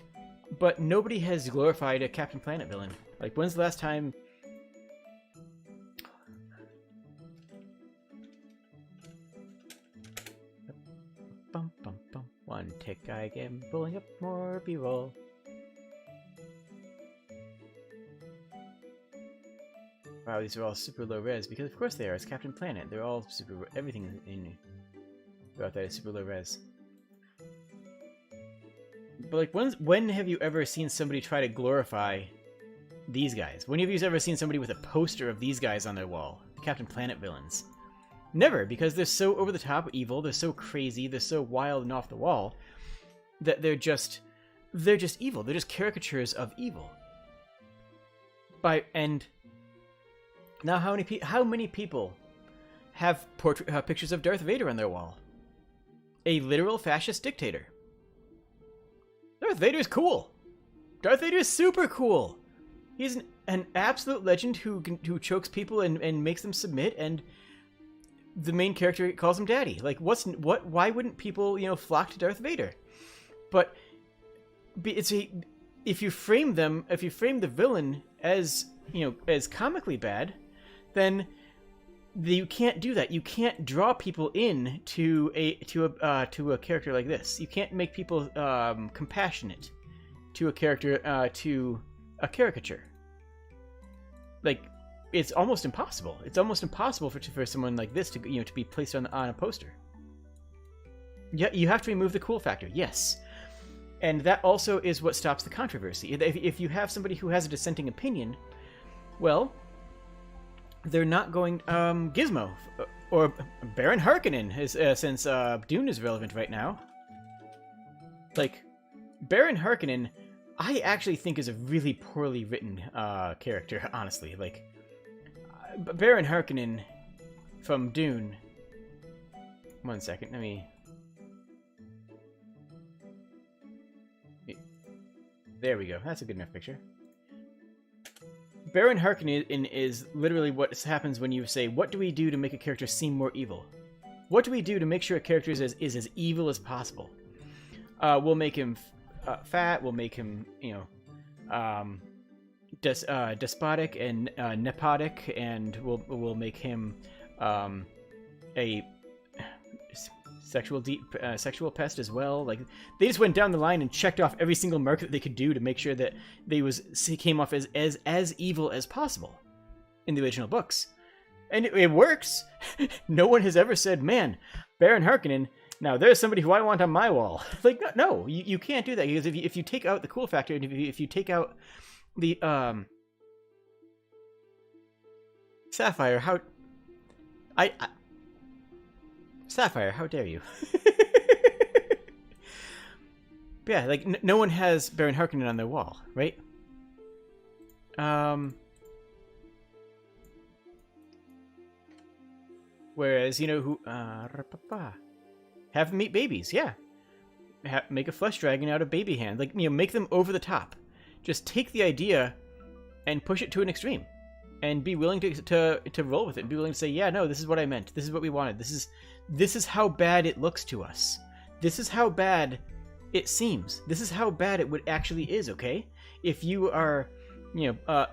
but nobody has glorified a Captain Planet villain. Like, when's the last time... Bum, bum, bum. One tick again, pulling up more B-roll. Wow, these are all super low res, because of course they are. It's Captain Planet. They're all super... Everything in about that is super low res. But like, when have you ever seen somebody try to glorify these guys? When have you ever seen somebody with a poster of these guys on their wall? Captain Planet villains. Never, because they're so over-the-top evil, they're so crazy, they're so wild and off the wall, that they're just evil. They're just caricatures of evil. And now how many people have pictures of Darth Vader on their wall? A literal fascist dictator. Darth Vader's cool. Darth Vader is super cool. He's an absolute legend who chokes people and makes them submit, and the main character calls him daddy. Like, why wouldn't people, flock to Darth Vader? But if you frame the villain as, as comically bad, then you can't do that. You can't draw people in to a character like this. You can't make people compassionate to a character to a caricature. Like, it's almost impossible. It's almost impossible for someone like this to to be placed on a poster. Yeah, you have to remove the cool factor. Yes. And that also is what stops the controversy. If you have somebody who has a dissenting opinion, well, they're not going Gizmo or Baron Harkonnen, since Dune is relevant right now. Like, Baron Harkonnen, I actually think is a really poorly written character, honestly. Like, Baron Harkonnen from Dune. 1 second, let me... There we go. That's a good enough picture. Baron Harkonnen is literally what happens when you say, what do we do to make a character seem more evil? What do we do to make sure a character is as evil as possible? We'll make him fat, we'll make him, despotic and nepotic, and we'll make him a sexual pest as well. Like, they just went down the line and checked off every single mark that they could do to make sure that they came off as evil as possible in the original books, and it works. No one has ever said, "Man, Baron Harkonnen, now there's somebody who I want on my wall." Like, no, you can't do that, because if you take out the cool factor, and if you take out the Sapphire, Sapphire, how dare you? Yeah, like, no one has Baron Harkonnen on their wall, right? Whereas, who... have them eat babies, yeah. Make a flesh dragon out of baby hand. Like, make them over the top. Just take the idea and push it to an extreme. And be willing to roll with it. Be willing to say, yeah, no, this is what I meant. This is what we wanted. This is how bad it looks to us. This is how bad it seems. This is how bad it actually is, okay? If you are,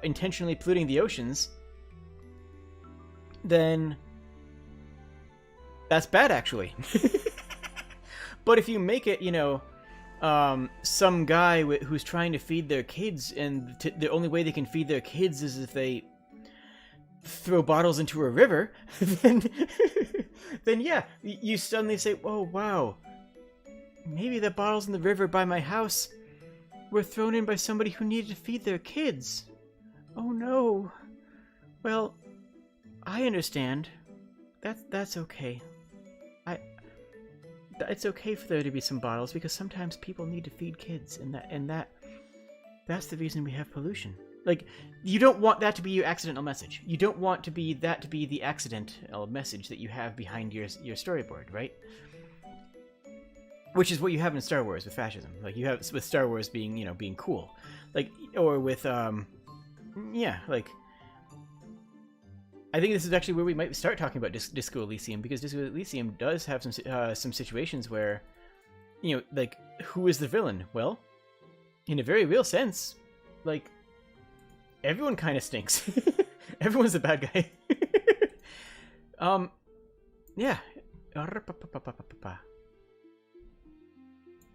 intentionally polluting the oceans, then that's bad, actually. But if you make it, some guy who's trying to feed their kids, and the only way they can feed their kids is if they throw bottles into a river, then yeah, you suddenly say, "Oh wow, maybe the bottles in the river by my house were thrown in by somebody who needed to feed their kids. Oh no. Well, I understand. That's okay. It's okay for there to be some bottles, because sometimes people need to feed kids, and that's the reason we have pollution." Like, you don't want that to be your accidental message. You don't want that to be the accidental message that you have behind your storyboard, right? Which is what you have in Star Wars with fascism. Like, you have with Star Wars being, being cool. Like, or with, yeah, like, I think this is actually where we might start talking about Disco Elysium, because Disco Elysium does have some situations where, like, who is the villain? Well, in a very real sense, like, everyone kind of stinks. Everyone's a bad guy. Yeah.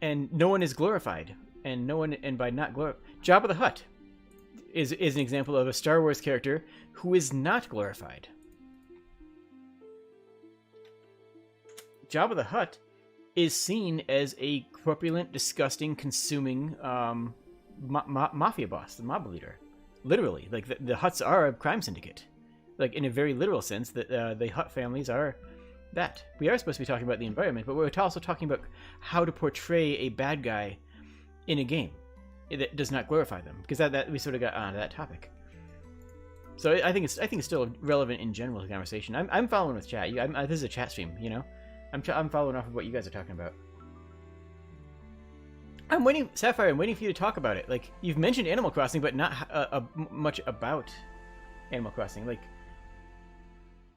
And no one is glorified. And no one, and by not glorified, Jabba the Hutt is an example of a Star Wars character who is not glorified. Jabba the Hutt is seen as a corpulent, disgusting, consuming mafia boss, the mob leader. Literally, like the Hutts are a crime syndicate. Like in a very literal sense, that the Hutt families are that. We are supposed to be talking about the environment, but we're also talking about how to portray a bad guy in a game that does not glorify them, because that we sort of got onto that topic. So I think it's still relevant in general to the conversation. I'm following with chat. This is a chat stream, you know. I'm following off of what you guys are talking about. I'm waiting, Sapphire. I'm waiting for you to talk about it. Like, you've mentioned Animal Crossing, but not much about Animal Crossing. Like,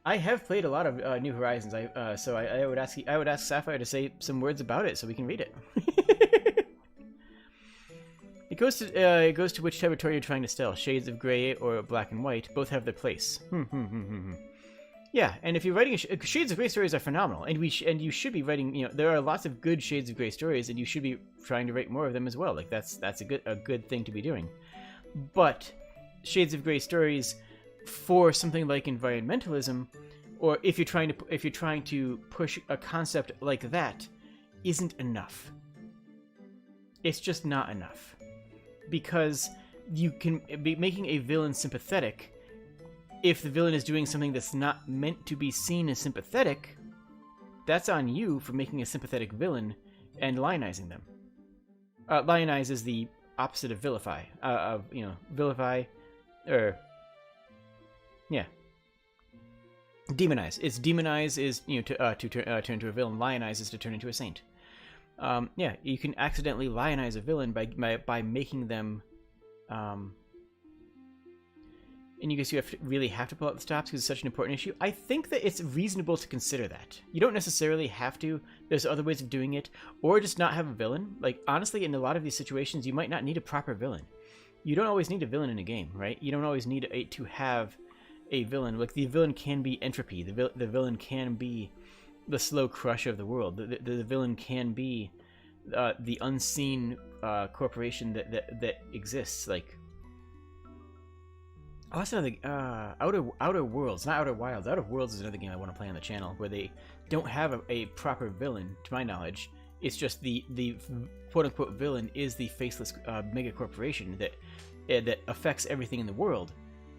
I have played a lot of New Horizons. So I would ask Sapphire to say some words about it so we can read it. It goes to which territory you're trying to steal. Shades of Grey or Black and White both have their place. Yeah, and if you're writing Shades of Grey stories are phenomenal, and you should be writing. You know, there are lots of good Shades of Grey stories, and you should be trying to write more of them as well. Like that's a good thing to be doing. But Shades of Grey stories for something like environmentalism, or if you're trying to push a concept like that, isn't enough. It's just not enough, because you can be making a villain sympathetic. If the villain is doing something that's not meant to be seen as sympathetic, that's on you for making a sympathetic villain and lionizing them. Lionize is the opposite of vilify. Vilify, or yeah, demonize. It's demonize is to turn into a villain. Lionize is to turn into a saint. Yeah, you can accidentally lionize a villain by making them. And you guys really have to pull out the stops because it's such an important issue. I think that it's reasonable to consider that. You don't necessarily have to. There's other ways of doing it. Or just not have a villain. Like, honestly, in a lot of these situations, you might not need a proper villain. You don't always need a villain in a game, right? You don't always need to have a villain. Like, the villain can be entropy. The villain can be the slow crush of the world. The villain can be the unseen corporation that exists. Like, oh, that's another Outer Worlds, not Outer Wilds. Outer Worlds is another game I want to play on the channel where they don't have a proper villain, to my knowledge. It's just the quote unquote villain is the faceless mega corporation that affects everything in the world,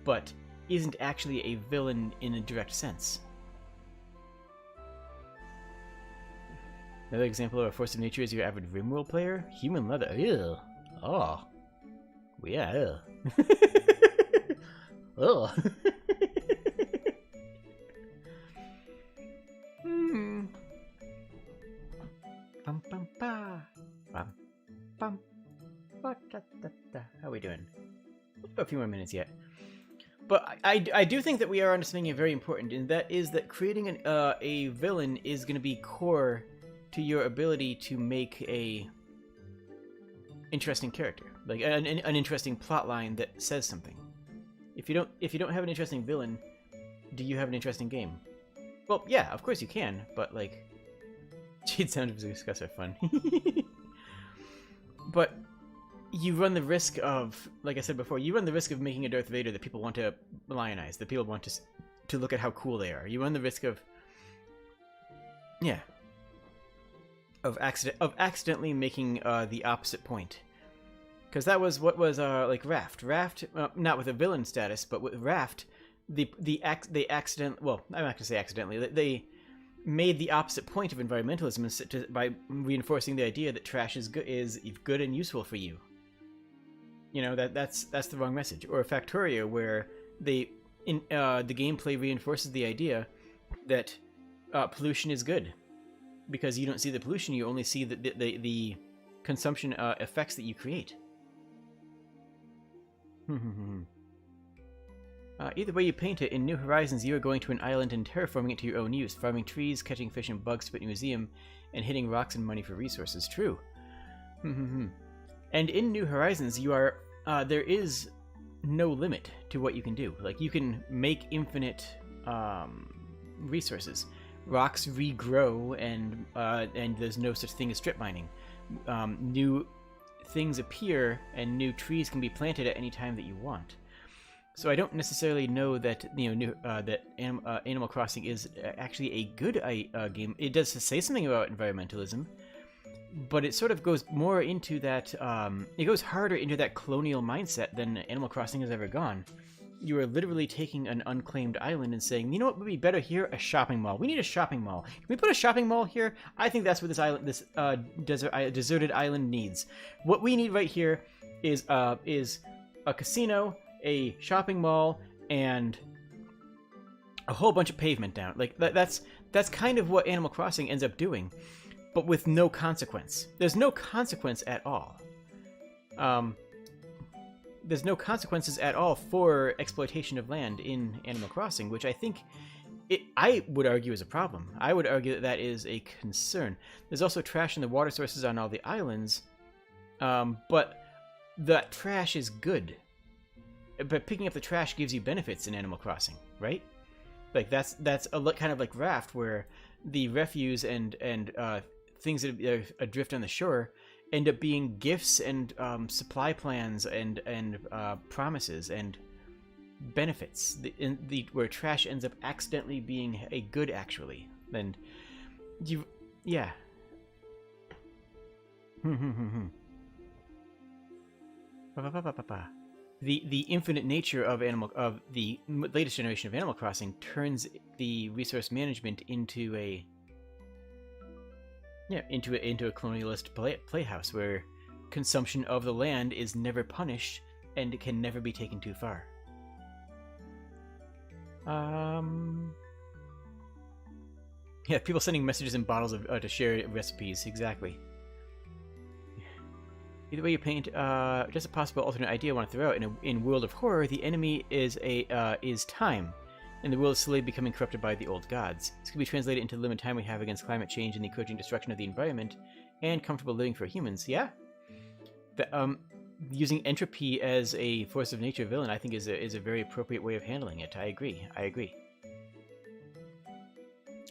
but isn't actually a villain in a direct sense. Another example of a force of nature is your average RimWorld player. Human leather. Ew. Oh. Yeah. Oh. Bum bum ba. Bum bum. Ba da da da. How are we doing? A few more minutes yet. But I do think that we are onto something very important, and that is that creating a villain is going to be core to your ability to make a interesting character, like an interesting plot line that says something. If you don't have an interesting villain, do you have an interesting game? Well, yeah, of course you can, but like, Jade Sound of Discuss are fun. But you run the risk of, like I said before, you run the risk of making a Darth Vader that people want to lionize, that people want to look at how cool they are. You run the risk of, yeah, of accidentally making the opposite point. Because that was what was like Raft. Raft, not with a villain status, but with Raft, they accidentally. Well, I'm not gonna say accidentally. They made the opposite point of environmentalism by reinforcing the idea that trash is good and useful for you. You know, that's the wrong message. Or Factorio, where the gameplay reinforces the idea that pollution is good, because you don't see the pollution, you only see the consumption effects that you create. Either way you paint it, in New Horizons you are going to an island and terraforming it to your own use, farming trees, catching fish and bugs to put in a museum, and hitting rocks and money for resources. True. And in New Horizons, you are there is no limit to what you can do. Like, you can make infinite resources. Rocks regrow, and there's no such thing as strip mining. New things appear, and new trees can be planted at any time that you want. So I don't necessarily know that Animal Crossing is actually a good game. It does say something about environmentalism, but it sort of goes more into that. It goes harder into that colonial mindset than Animal Crossing has ever gone. You are literally taking an unclaimed island and saying, you know what would be better here? A shopping mall. We need a shopping mall. Can we put a shopping mall here? I think that's what this deserted island needs. What we need right here is a casino, a shopping mall, and a whole bunch of pavement down. Like that's kind of what Animal Crossing ends up doing, but with no consequence. There's no consequence at all. There's no consequences at all for exploitation of land in Animal Crossing, which I think I would argue is a problem. I would argue that that is a concern. There's also trash in the water sources on all the islands, but that trash is good. But picking up the trash gives you benefits in Animal Crossing, right? Like that's a kind of like Raft, where the refuse and things that are adrift on the shore end up being gifts and supply plans and promises and benefits. Where trash ends up accidentally being a good, actually. And yeah. The infinite nature of the latest generation of Animal Crossing turns the resource management into a colonialist playhouse where consumption of the land is never punished and it can never be taken too far. Yeah, people sending messages in bottles to share recipes. Exactly. Either way you paint, just a possible alternate idea I want to throw out. In World of Horror, the enemy is time, and the world is slowly becoming corrupted by the old gods. This can be translated into the limited time we have against climate change and the encouraging destruction of the environment, and comfortable living for humans. Yeah, using entropy as a force of nature villain, I think, is a very appropriate way of handling it. I agree.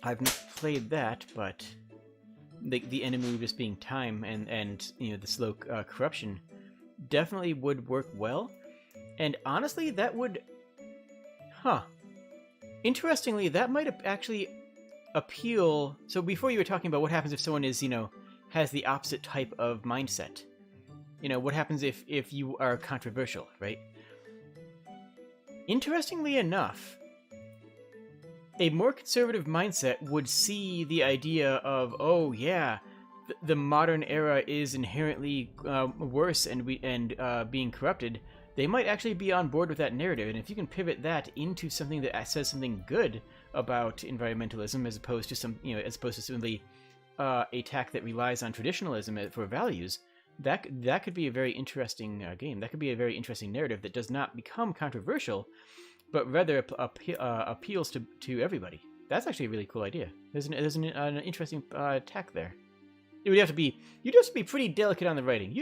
I've not played that, but the enemy just being time and the slow corruption definitely would work well. And honestly, that would, interestingly, that might actually appeal. So before you were talking about what happens if someone has the opposite type of mindset. What happens if you are controversial, right? Interestingly enough, a more conservative mindset would see the idea of, oh yeah, the modern era is inherently worse and being corrupted. They might actually be on board with that narrative, and if you can pivot that into something that says something good about environmentalism, as opposed to simply a tack that relies on traditionalism for values, that could be a very interesting game. That could be a very interesting narrative that does not become controversial, but rather appeals to everybody. That's actually a really cool idea. There's an interesting tack there. You'd have to be pretty delicate on the writing.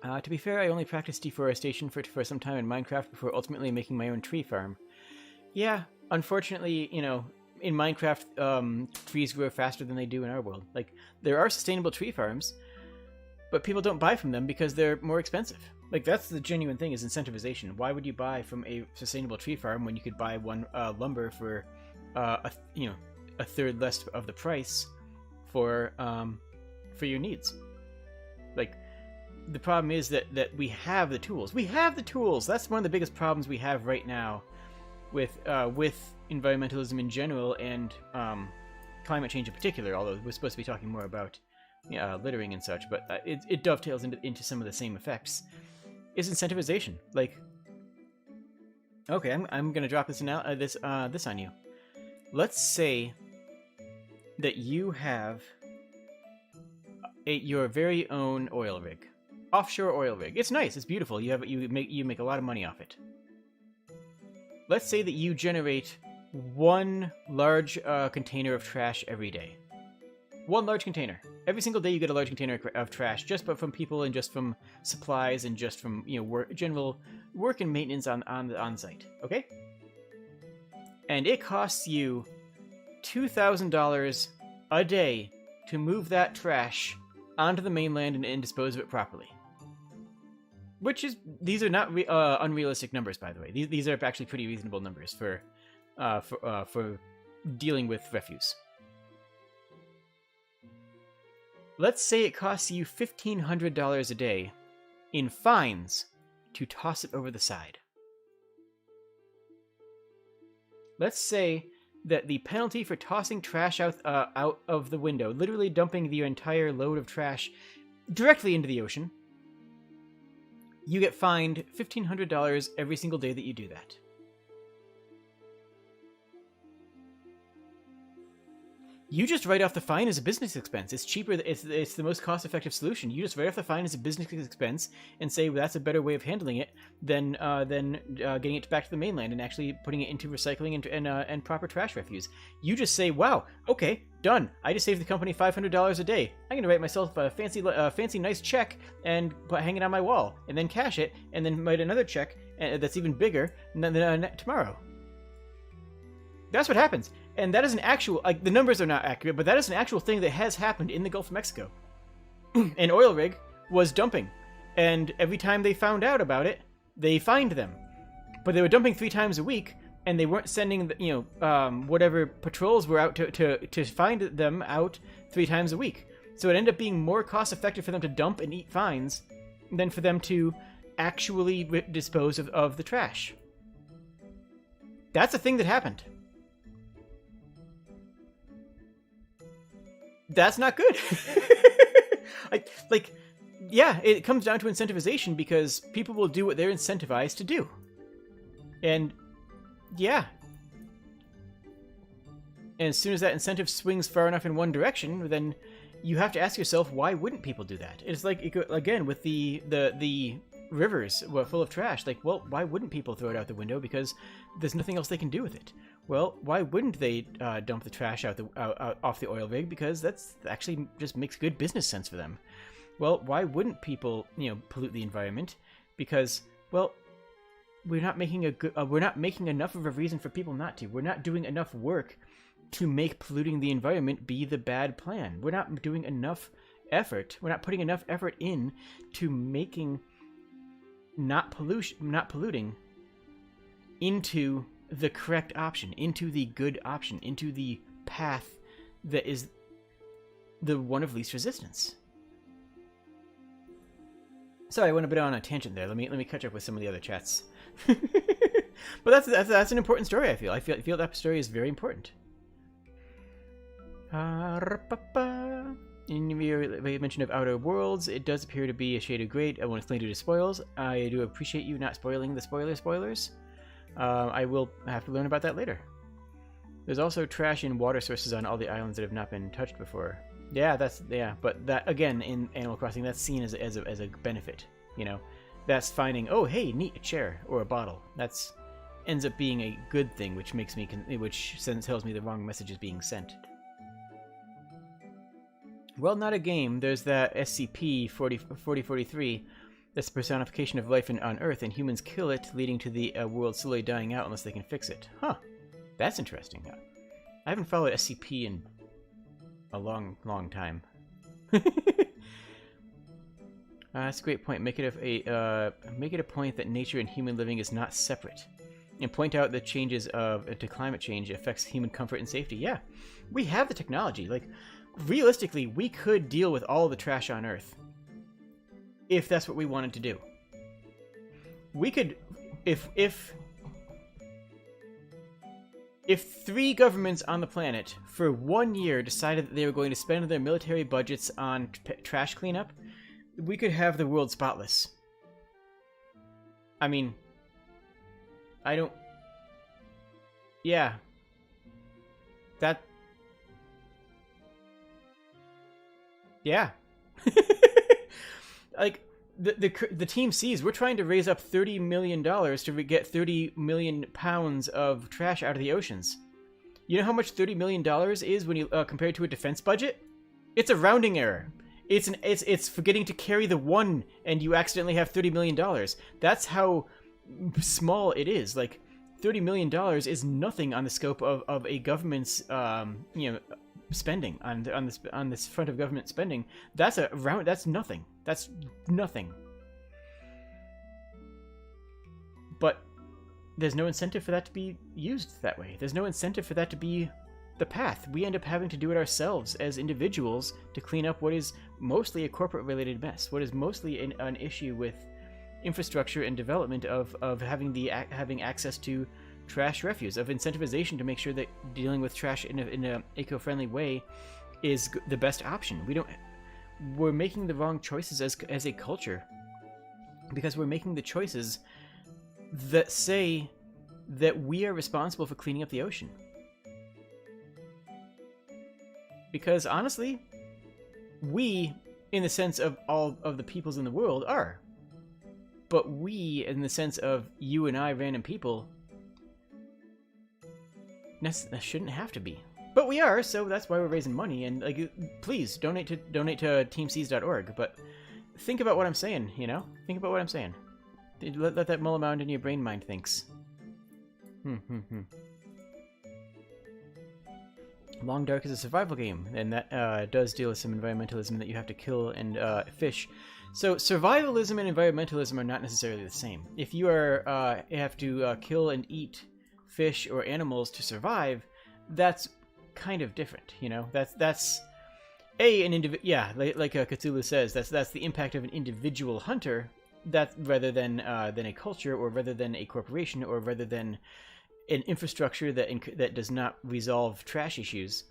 To be fair, I only practiced deforestation for some time in Minecraft before ultimately making my own tree farm. Yeah, unfortunately, in Minecraft, trees grow faster than they do in our world. Like, there are sustainable tree farms, but people don't buy from them because they're more expensive. Like, that's the genuine thing, is incentivization. Why would you buy from a sustainable tree farm when you could buy one lumber for a third less of the price for your needs? Like, the problem is that we have the tools. That's one of the biggest problems we have right now with environmentalism in general and climate change in particular. Although we're supposed to be talking more about littering and such, but it dovetails into some of the same effects. Is incentivization. Like, okay, I'm gonna drop this on you. Let's say that you have your very own oil rig, offshore oil rig. It's nice, it's beautiful. You make a lot of money off it. Let's say that you generate one large container of trash every day. 1 large container. Every single day you get a large container of trash, just from people and just from supplies and just from, you know, general work and maintenance on site. Okay? And it costs you $2,000 a day to move that trash onto the mainland and dispose of it properly. Which is, these are not unrealistic numbers, by the way. These are actually pretty reasonable numbers for dealing with refuse. Let's say it costs you $1,500 a day in fines to toss it over the side. Let's say that the penalty for tossing trash out of the window, literally dumping the entire load of trash directly into the ocean, you get fined $1,500 every single day that you do that. You just write off the fine as a business expense. It's cheaper. It's the most cost-effective solution. You just write off the fine as a business expense and say, well, that's a better way of handling it than getting it back to the mainland and actually putting it into recycling and proper trash refuse. You just say, wow, okay, done. I just saved the company $500 a day. I'm going to write myself a fancy nice check and hang it on my wall, and then cash it, and then write another check that's even bigger tomorrow. That's what happens. And that is an actual, like, the numbers are not accurate, but that is an actual thing that has happened in the Gulf of Mexico. An oil rig was dumping, and every time they found out about it, they fined them. But they were dumping 3 times a week, and they weren't sending, whatever patrols were out to find them out 3 times a week. So it ended up being more cost-effective for them to dump and eat fines than for them to actually dispose of the trash. That's a thing that happened. That's not good. Yeah, it comes down to incentivization because people will do what they're incentivized to do. And, yeah. And as soon as that incentive swings far enough in one direction, then you have to ask yourself, why wouldn't people do that? It's like, again, with the rivers full of trash. Like, well, why wouldn't people throw it out the window? Because there's nothing else they can do with it. Well, why wouldn't they dump the trash off the oil rig? Because that's actually just makes good business sense for them. Well, why wouldn't people, pollute the environment? Because, well, we're not making enough of a reason for people not to. We're not doing enough work to make polluting the environment be the bad plan. We're not doing enough effort. We're not putting enough effort in to making not polluting into the correct option, into the good option, into the path that is the one of least resistance. Sorry, I went a bit on a tangent there. Let me catch up with some of the other chats. But that's an important story. I feel that story is very important. In your mention of Outer Worlds, it does appear to be a shade of great. I won't explain due to spoils. I do appreciate you not spoiling the spoilers. I will have to learn about that later. There's also trash and water sources on all the islands that have not been touched before. Yeah, but that, again, in Animal Crossing, that's seen as a benefit, That's finding, oh, hey, neat, a chair or a bottle. That's ends up being a good thing, which tells me the wrong message is being sent. Well, not a game. There's that SCP-4043. That's the personification of life on Earth, and humans kill it, leading to the world slowly dying out unless they can fix it. Huh. That's interesting. I haven't followed SCP in a long, long time. That's a great point. Make it a point that nature and human living is not separate, and point out that changes to climate change affects human comfort and safety. Yeah, we have the technology. Like, realistically, we could deal with all the trash on Earth if that's what we wanted to do. We could, if 3 governments on the planet for 1 year decided that they were going to spend their military budgets on trash cleanup, we could have the world spotless. I mean, yeah. Yeah. Like, the Team C's, we're trying to raise up $30 million to get 30 million pounds of trash out of the oceans. You know how much $30 million is when you compared to a defense budget? It's a rounding error. It's forgetting to carry the 1 and you accidentally have $30 million. That's how small it is. Like, $30 million is nothing on the scope of a government's spending on this front of government spending. That's nothing. That's nothing. But there's no incentive for that to be used that way. There's no incentive for that to be the path. We end up having to do it ourselves as individuals to clean up what is mostly a corporate-related mess, what is mostly an issue with infrastructure and development of having access to trash refuse, of incentivization to make sure that dealing with trash in a eco-friendly way is the best option. We're making the wrong choices as a culture, because we're making the choices that say that we are responsible for cleaning up the ocean. Because honestly, we, in the sense of all of the peoples in the world, are. But we, in the sense of you and I, random people, that shouldn't have to be. But we are, so that's why we're raising money. And like, please donate to teamseas.org. But think about what I'm saying. You know, think about what I'm saying. Let that mull around in your brain mind thinks. Long Dark is a survival game, and that does deal with some environmentalism that you have to kill and fish. So survivalism and environmentalism are not necessarily the same. If you have to kill and eat fish or animals to survive, that's kind of different. You know, that's an individual. Yeah, like Cthulhu says, that's the impact of an individual hunter. That rather than a culture, or rather than a corporation, or rather than an infrastructure that does not resolve trash issues.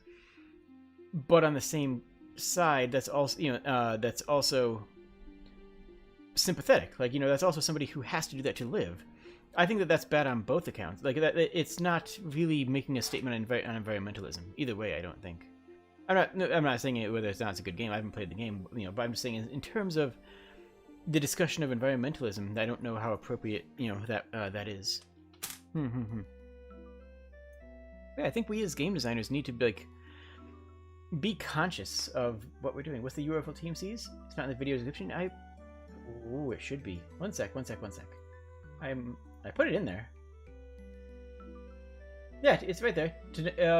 But on the same side, that's also sympathetic. Like, you know, that's also somebody who has to do that to live. I think that's bad on both accounts. Like, that it's not really making a statement on environmentalism. Either way, I don't think. I'm not saying it whether it's not a good game. I haven't played the game, you know. But I'm just saying in terms of the discussion of environmentalism, I don't know how appropriate, you know, that is. Yeah, I think we as game designers need to be conscious of what we're doing. What's the URL for Team Seas? It's not in the video description. Oh, it should be. One sec. I put it in there. Yeah, it's right there.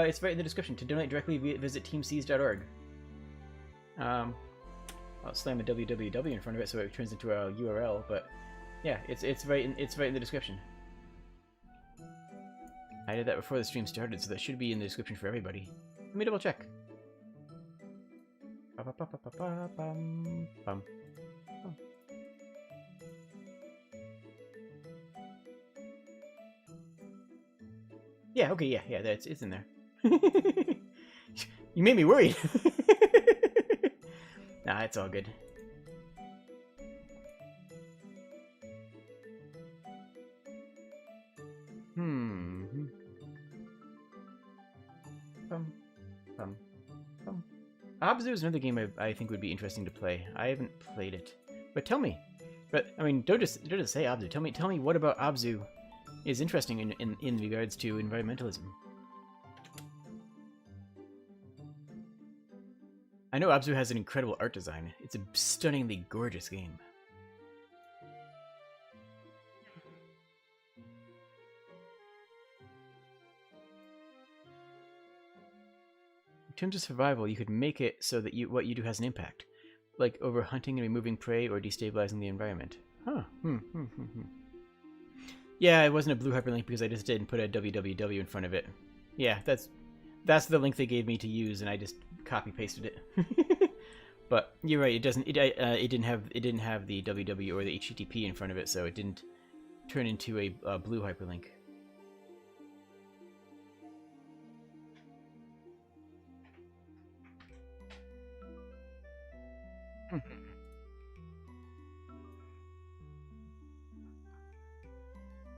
It's right in the description. To donate directly, visit teamseas.org. I'll slam a www in front of it so it turns into a URL. But yeah, it's right in the description. I did that before the stream started, so that should be in the description for everybody. Let me double check. Yeah, okay, yeah, it's in there. You made me worried. Nah, it's all good. Abzu is another game I think would be interesting to play. I haven't played it, but tell me. But I mean, don't just say Abzu. Tell me what about Abzu is interesting in regards to environmentalism. I know Abzu has an incredible art design. It's a stunningly gorgeous game. In terms of survival, you could make it so that what you do has an impact, like over hunting and removing prey or destabilizing the environment. Huh. Yeah, it wasn't a blue hyperlink because I just didn't put a www in front of it. Yeah, that's the link they gave me to use, and I just copy pasted it. But you're right; it didn't have the www or the HTTP in front of it, so it didn't turn into a blue hyperlink.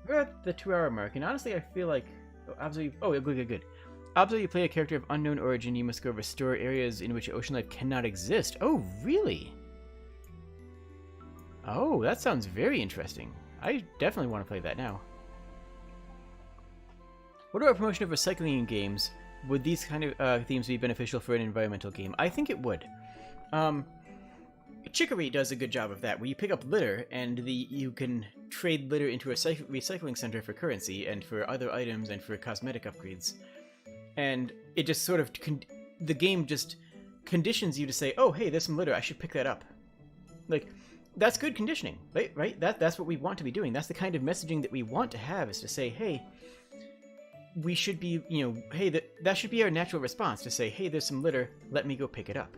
We're at the 2-hour mark, and honestly, I feel like Abzu. Oh, good. Abzu, you play a character of unknown origin. You must go restore areas in which ocean life cannot exist. Oh, really? Oh, that sounds very interesting. I definitely want to play that now. What about promotion of recycling in games? would these kind of themes be beneficial for an environmental game? I think it would. Chicory does a good job of that, where you pick up litter, and you can trade litter into a recycling center for currency, and for other items, and for cosmetic upgrades. And it just sort of... the game just conditions you to say, oh, hey, there's some litter, I should pick that up. Like, that's good conditioning, right? That's what we want to be doing. That's the kind of messaging that we want to have, is to say, hey, we should be, you know, hey, that should be our natural response, to say, hey, there's some litter, let me go pick it up.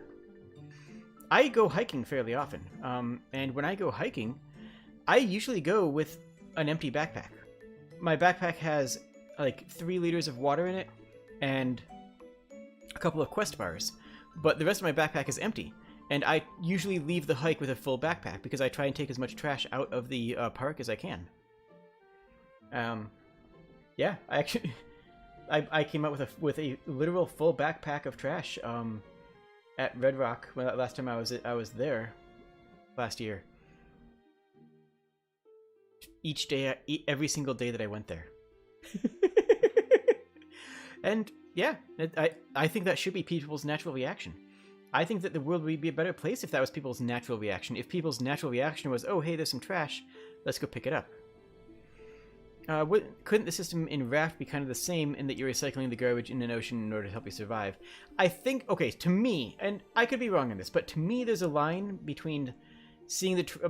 I go hiking fairly often, and when I go hiking, I usually go with an empty backpack. My backpack has like 3 liters of water in it, and a couple of quest bars, but the rest of my backpack is empty. And I usually leave the hike with a full backpack, because I try and take as much trash out of the park as I can. Yeah, I came out with a literal full backpack of trash, at Red Rock last time I was there last year. Each day, every single day that I went there. And yeah, I think that should be people's natural reaction. I think that the world would be a better place if that was people's natural reaction. If people's natural reaction was, oh, hey, there's some trash, let's go pick it up. Couldn't the system in Raft be kind of the same, in that you're recycling the garbage in an ocean in order to help you survive? I think, okay, to me, and I could be wrong on this, but to me there's a line between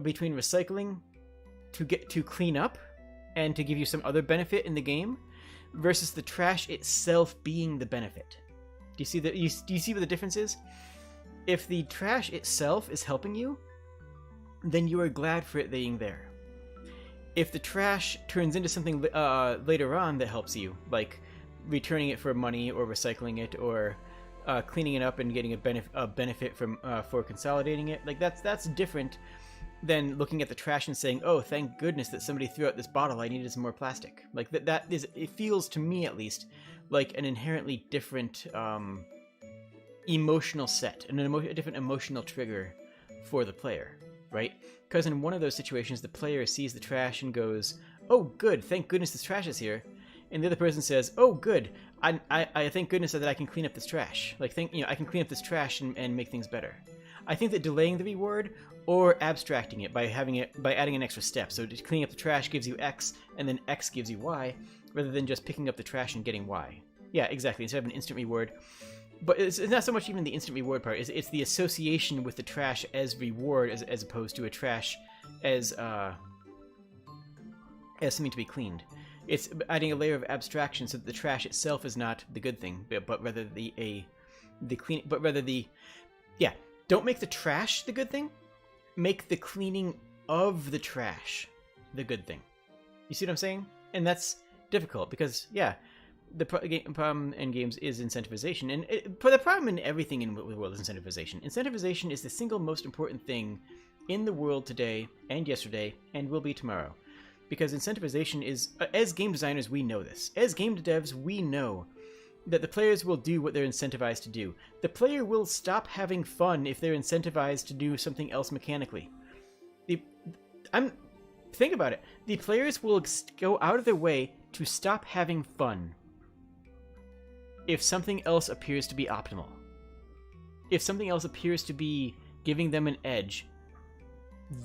between recycling to clean up and to give you some other benefit in the game, versus the trash itself being the benefit. Do you see do you see what the difference is? If the trash itself is helping you, then you are glad for it being there. If the trash turns into something later on that helps you, like returning it for money, or recycling it, or cleaning it up and getting a benefit from for consolidating it, like that's different than looking at the trash and saying, "Oh, thank goodness that somebody threw out this bottle. I needed some more plastic." Like that is, it feels to me at least like an inherently different emotional set, and a different emotional trigger for the player, right? Because in one of those situations, the player sees the trash and goes, "Oh, good! Thank goodness this trash is here," and the other person says, "Oh, good! I thank goodness that I can clean up this trash. Like, I can clean up this trash and make things better." I think that delaying the reward, or abstracting it by adding an extra step, so just cleaning up the trash gives you X, and then X gives you Y, rather than just picking up the trash and getting Y. Yeah, exactly. Instead of an instant reward. But it's not so much even the instant reward part. It's the association with the trash as reward, as opposed to a trash as something to be cleaned. It's adding a layer of abstraction so that the trash itself is not the good thing, but rather don't make the trash the good thing. Make the cleaning of the trash the good thing. You see what I'm saying? And that's difficult because, yeah, the problem in games is incentivization. And the problem in everything in the world is incentivization. Incentivization is the single most important thing in the world today and yesterday and will be tomorrow. Because incentivization is, as game designers, we know this. As game devs, we know that the players will do what they're incentivized to do. The player will stop having fun if they're incentivized to do something else mechanically. Think about it. The players will go out of their way to stop having fun if something else appears to be optimal. If something else appears to be giving them an edge,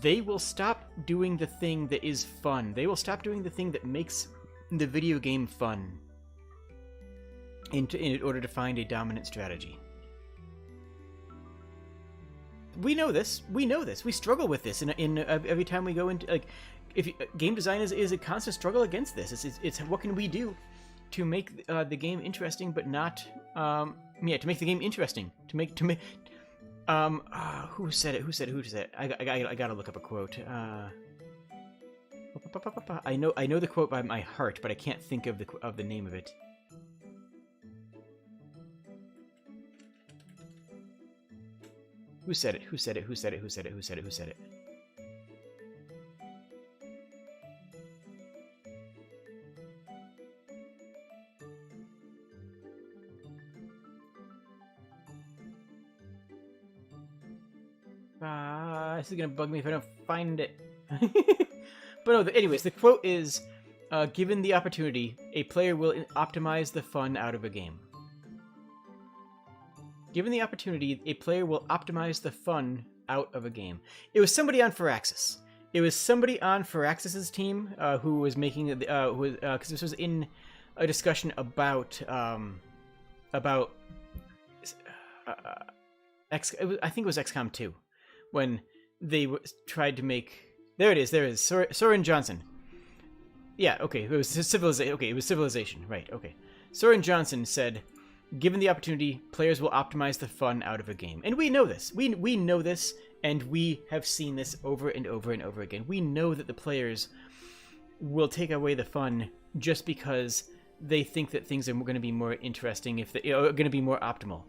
they will stop doing the thing that is fun. They will stop doing the thing that makes the video game fun in order to find a dominant strategy. We know this. We know this. We struggle with this in every time we go into, like, game design is a constant struggle against this. It's what can we do to make the game interesting, but not to make the game interesting. Who said it? I gotta look up a quote. I know the quote by my heart, but I can't think of the name of it. Who said it? Who said it? This is gonna bug me if I don't find it. But no, anyways, the quote is, given the opportunity, a player will optimize the fun out of a game. Given the opportunity, a player will optimize the fun out of a game. It was somebody on Firaxis. It was somebody on Firaxis's team who was making it, because this was in a discussion about I think it was XCOM 2, when they tried to make. There it is. Soren Johnson. Yeah, okay. It was Civilization. Okay, it was Civilization. Right. Okay. Soren Johnson said, "Given the opportunity, players will optimize the fun out of a game." And we know this. We know this, and we have seen this over and over and over again. We know that the players will take away the fun just because they think that things are going to be more interesting, if they are going to be more optimal.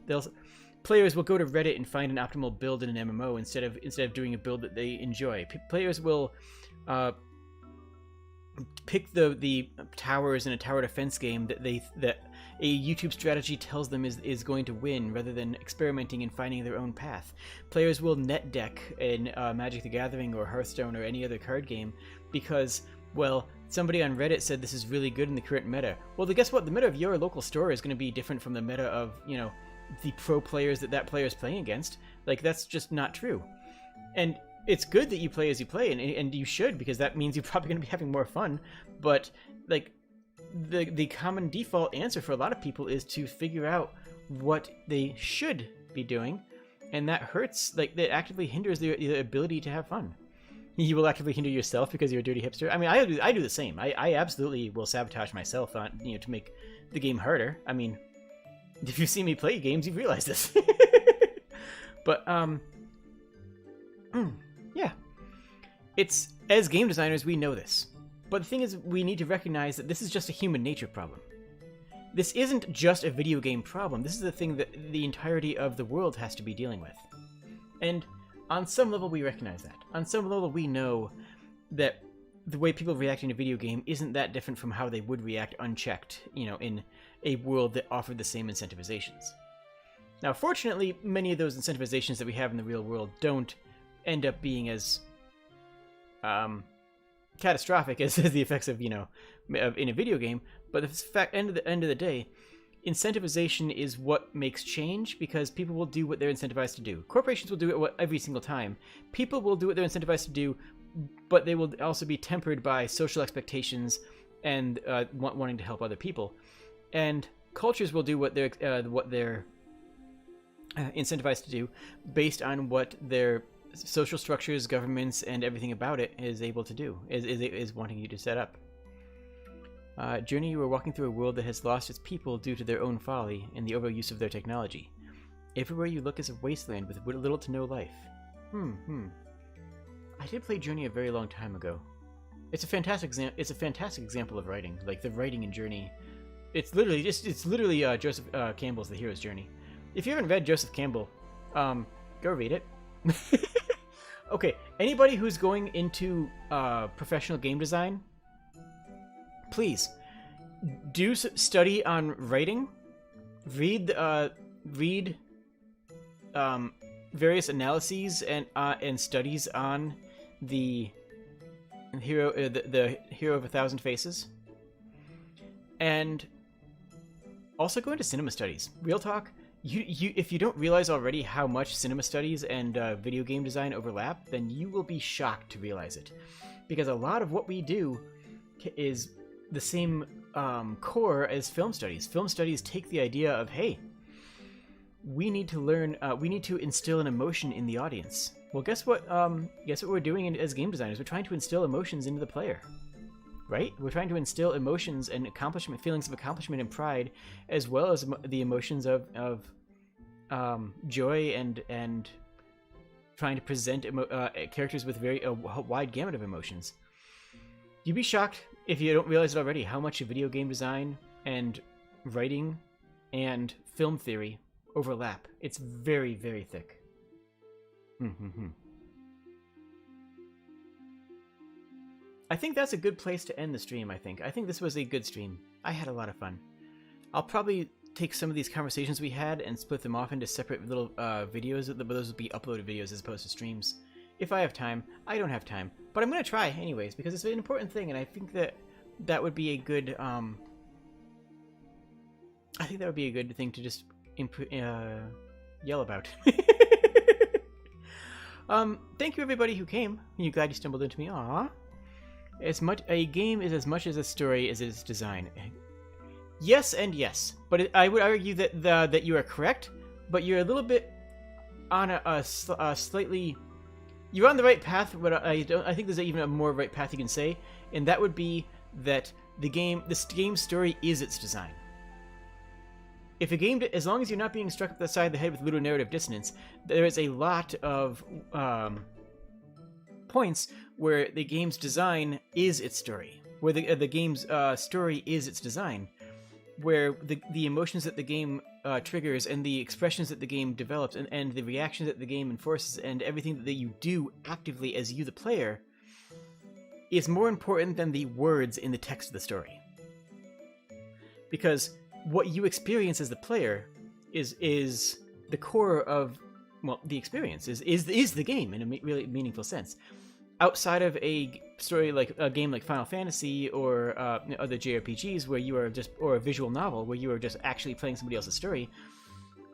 Players will go to Reddit and find an optimal build in an MMO instead of doing a build that they enjoy. Players will pick the towers in a tower defense game that a YouTube strategy tells them is going to win, rather than experimenting and finding their own path. Players will net deck in Magic the Gathering or Hearthstone or any other card game because, well, somebody on Reddit said this is really good in the current meta. Well, then guess what? The meta of your local store is going to be different from the meta of, the pro players that player is playing against. Like, that's just not true. And it's good that you play as you play, and you should, because that means you're probably going to be having more fun. But, like, the common default answer for a lot of people is to figure out what they should be doing, and that hurts. Like, that actively hinders the ability to have fun. You will actively hinder yourself because you're a dirty hipster. I mean, I do the same. I absolutely will sabotage myself on, to make the game harder. I mean, if you see me play games, you realize this. But yeah, it's, as game designers, we know this. But the thing is, we need to recognize that this is just a human nature problem. This isn't just a video game problem. This is the thing that the entirety of the world has to be dealing with. And on some level, we recognize that. On some level, we know that the way people react in a video game isn't that different from how they would react unchecked, in a world that offered the same incentivizations. Now, fortunately, many of those incentivizations that we have in the real world don't end up being as catastrophic as the effects of, in a video game. But the end of the day, incentivization is what makes change, because people will do what they're incentivized to do. Corporations will do it every single time. People will do what they're incentivized to do, but they will also be tempered by social expectations and wanting to help other people. And cultures will do what they're incentivized to do based on what their social structures, governments, and everything about it is able to do, is wanting you to set up. Journey, you are walking through a world that has lost its people due to their own folly and the overuse of their technology. Everywhere you look is a wasteland with little to no life. I did play Journey a very long time ago. It's a fantastic example of writing. Like, the writing in Journey, it's literally Joseph Campbell's The Hero's Journey. If you haven't read Joseph Campbell, go read it. Okay, anybody who's going into professional game design, please do study on writing. Read various analyses and studies on the hero of a Thousand Faces, and also go into cinema studies. Real talk. If you don't realize already how much cinema studies and video game design overlap, then you will be shocked to realize it, because a lot of what we do is the same core as film studies. Film studies take the idea of, hey, we need to instill an emotion in the audience. Well, guess what we're doing as game designers? We're trying to instill emotions into the player, right? We're trying to instill emotions and feelings of accomplishment and pride, as well as the emotions of joy and trying to present characters with a wide gamut of emotions. You'd be shocked, if you don't realize it already, how much video game design and writing and film theory overlap. It's very, very thick. I think that's a good place to end the stream, I think this was a good stream. I had a lot of fun. I'll probably take some of these conversations we had and split them off into separate little videos, but those will be uploaded videos as opposed to streams. If I have time. I don't have time. But I'm going to try anyways, because it's an important thing, and I think that would be a good... I think that would be a good thing to just yell about. Thank you everybody who came. You glad you stumbled into me? Aww. A game is as much as a story as its design. Yes and yes, but I would argue that you are correct, but you're a little bit on a slightly. You're on the right path, but I think there's even a more right path you can say, and that would be that this game's story is its design. If a game, as long as you're not being struck up the side of the head with ludonarrative dissonance, there is a lot of points where the game's design is its story, where the game's story is its design, where the emotions that the game triggers and the expressions that the game develops and the reactions that the game enforces and everything that you do actively as you, the player, is more important than the words in the text of the story. Because what you experience as the player is the core of, well, the experience is the game in a really meaningful sense. Outside of a story like a game like Final Fantasy or other JRPGs where you are just, or a visual novel where you are just actually playing somebody else's story,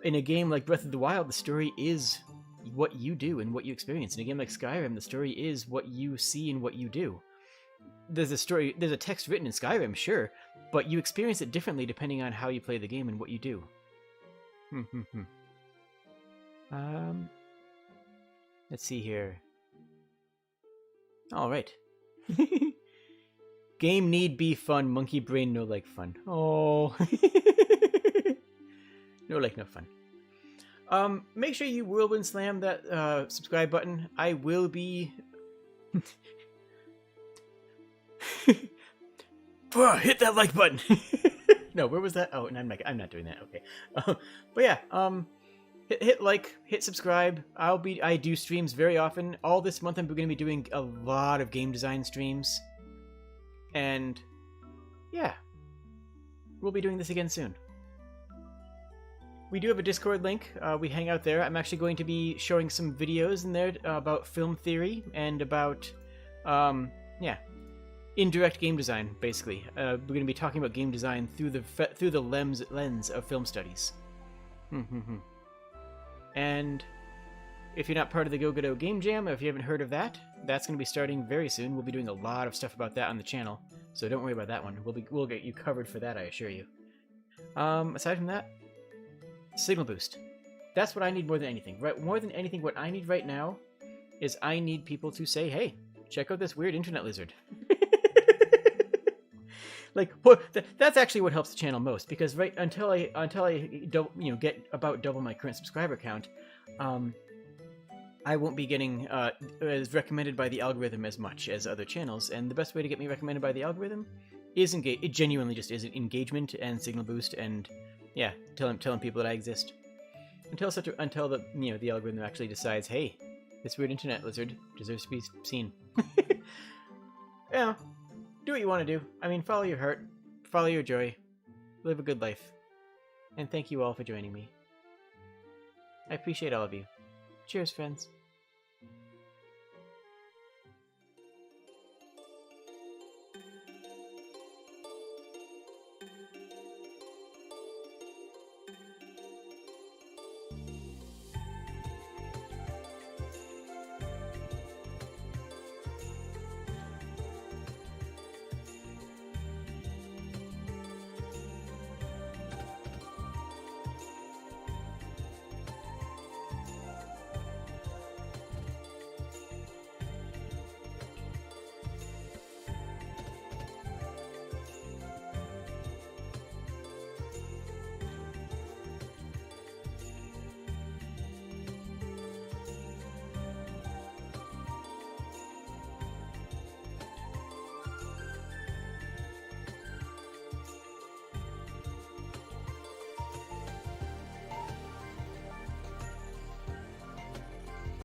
in a game like Breath of the Wild, the story is what you do and what you experience. In a game like Skyrim, the story is what you see and what you do. There's a text written in Skyrim, sure, but you experience it differently depending on how you play the game and what you do. Let's see here. All right. Game need be fun. Monkey brain no like fun. Oh. No like no fun. Make sure you whirlwind slam that subscribe button. I will be. Hit that like button. No, where was that? Oh, and I'm not doing that. Okay. But yeah. Hit like, hit subscribe. I do streams very often. All this month I'm going to be doing a lot of game design streams. And yeah, we'll be doing this again soon. We do have a Discord link. We hang out there. I'm actually going to be showing some videos in there about film theory and about, indirect game design, basically. We're going to be talking about game design through the lens of film studies. And if you're not part of the Go Godot Game Jam, if you haven't heard of that, that's going to be starting very soon. We'll be doing a lot of stuff about that on the channel, so don't worry about that one. We'll get you covered for that, I assure you. Aside from that, Signal Boost. That's what I need more than anything. Right, more than anything, what I need right now is I need people to say, "Hey, check out this weird internet lizard." Like, well, that's actually what helps the channel most, because until I get about double my current subscriber count, I won't be getting as recommended by the algorithm as much as other channels. And the best way to get me recommended by the algorithm is it genuinely just is engagement and Signal Boost, and yeah, telling people that I exist. Until the algorithm actually decides, hey, this weird internet lizard deserves to be seen. Yeah. Do what you want to do. I mean, follow your heart, follow your joy, live a good life. And thank you all for joining me. I appreciate all of you. Cheers, friends.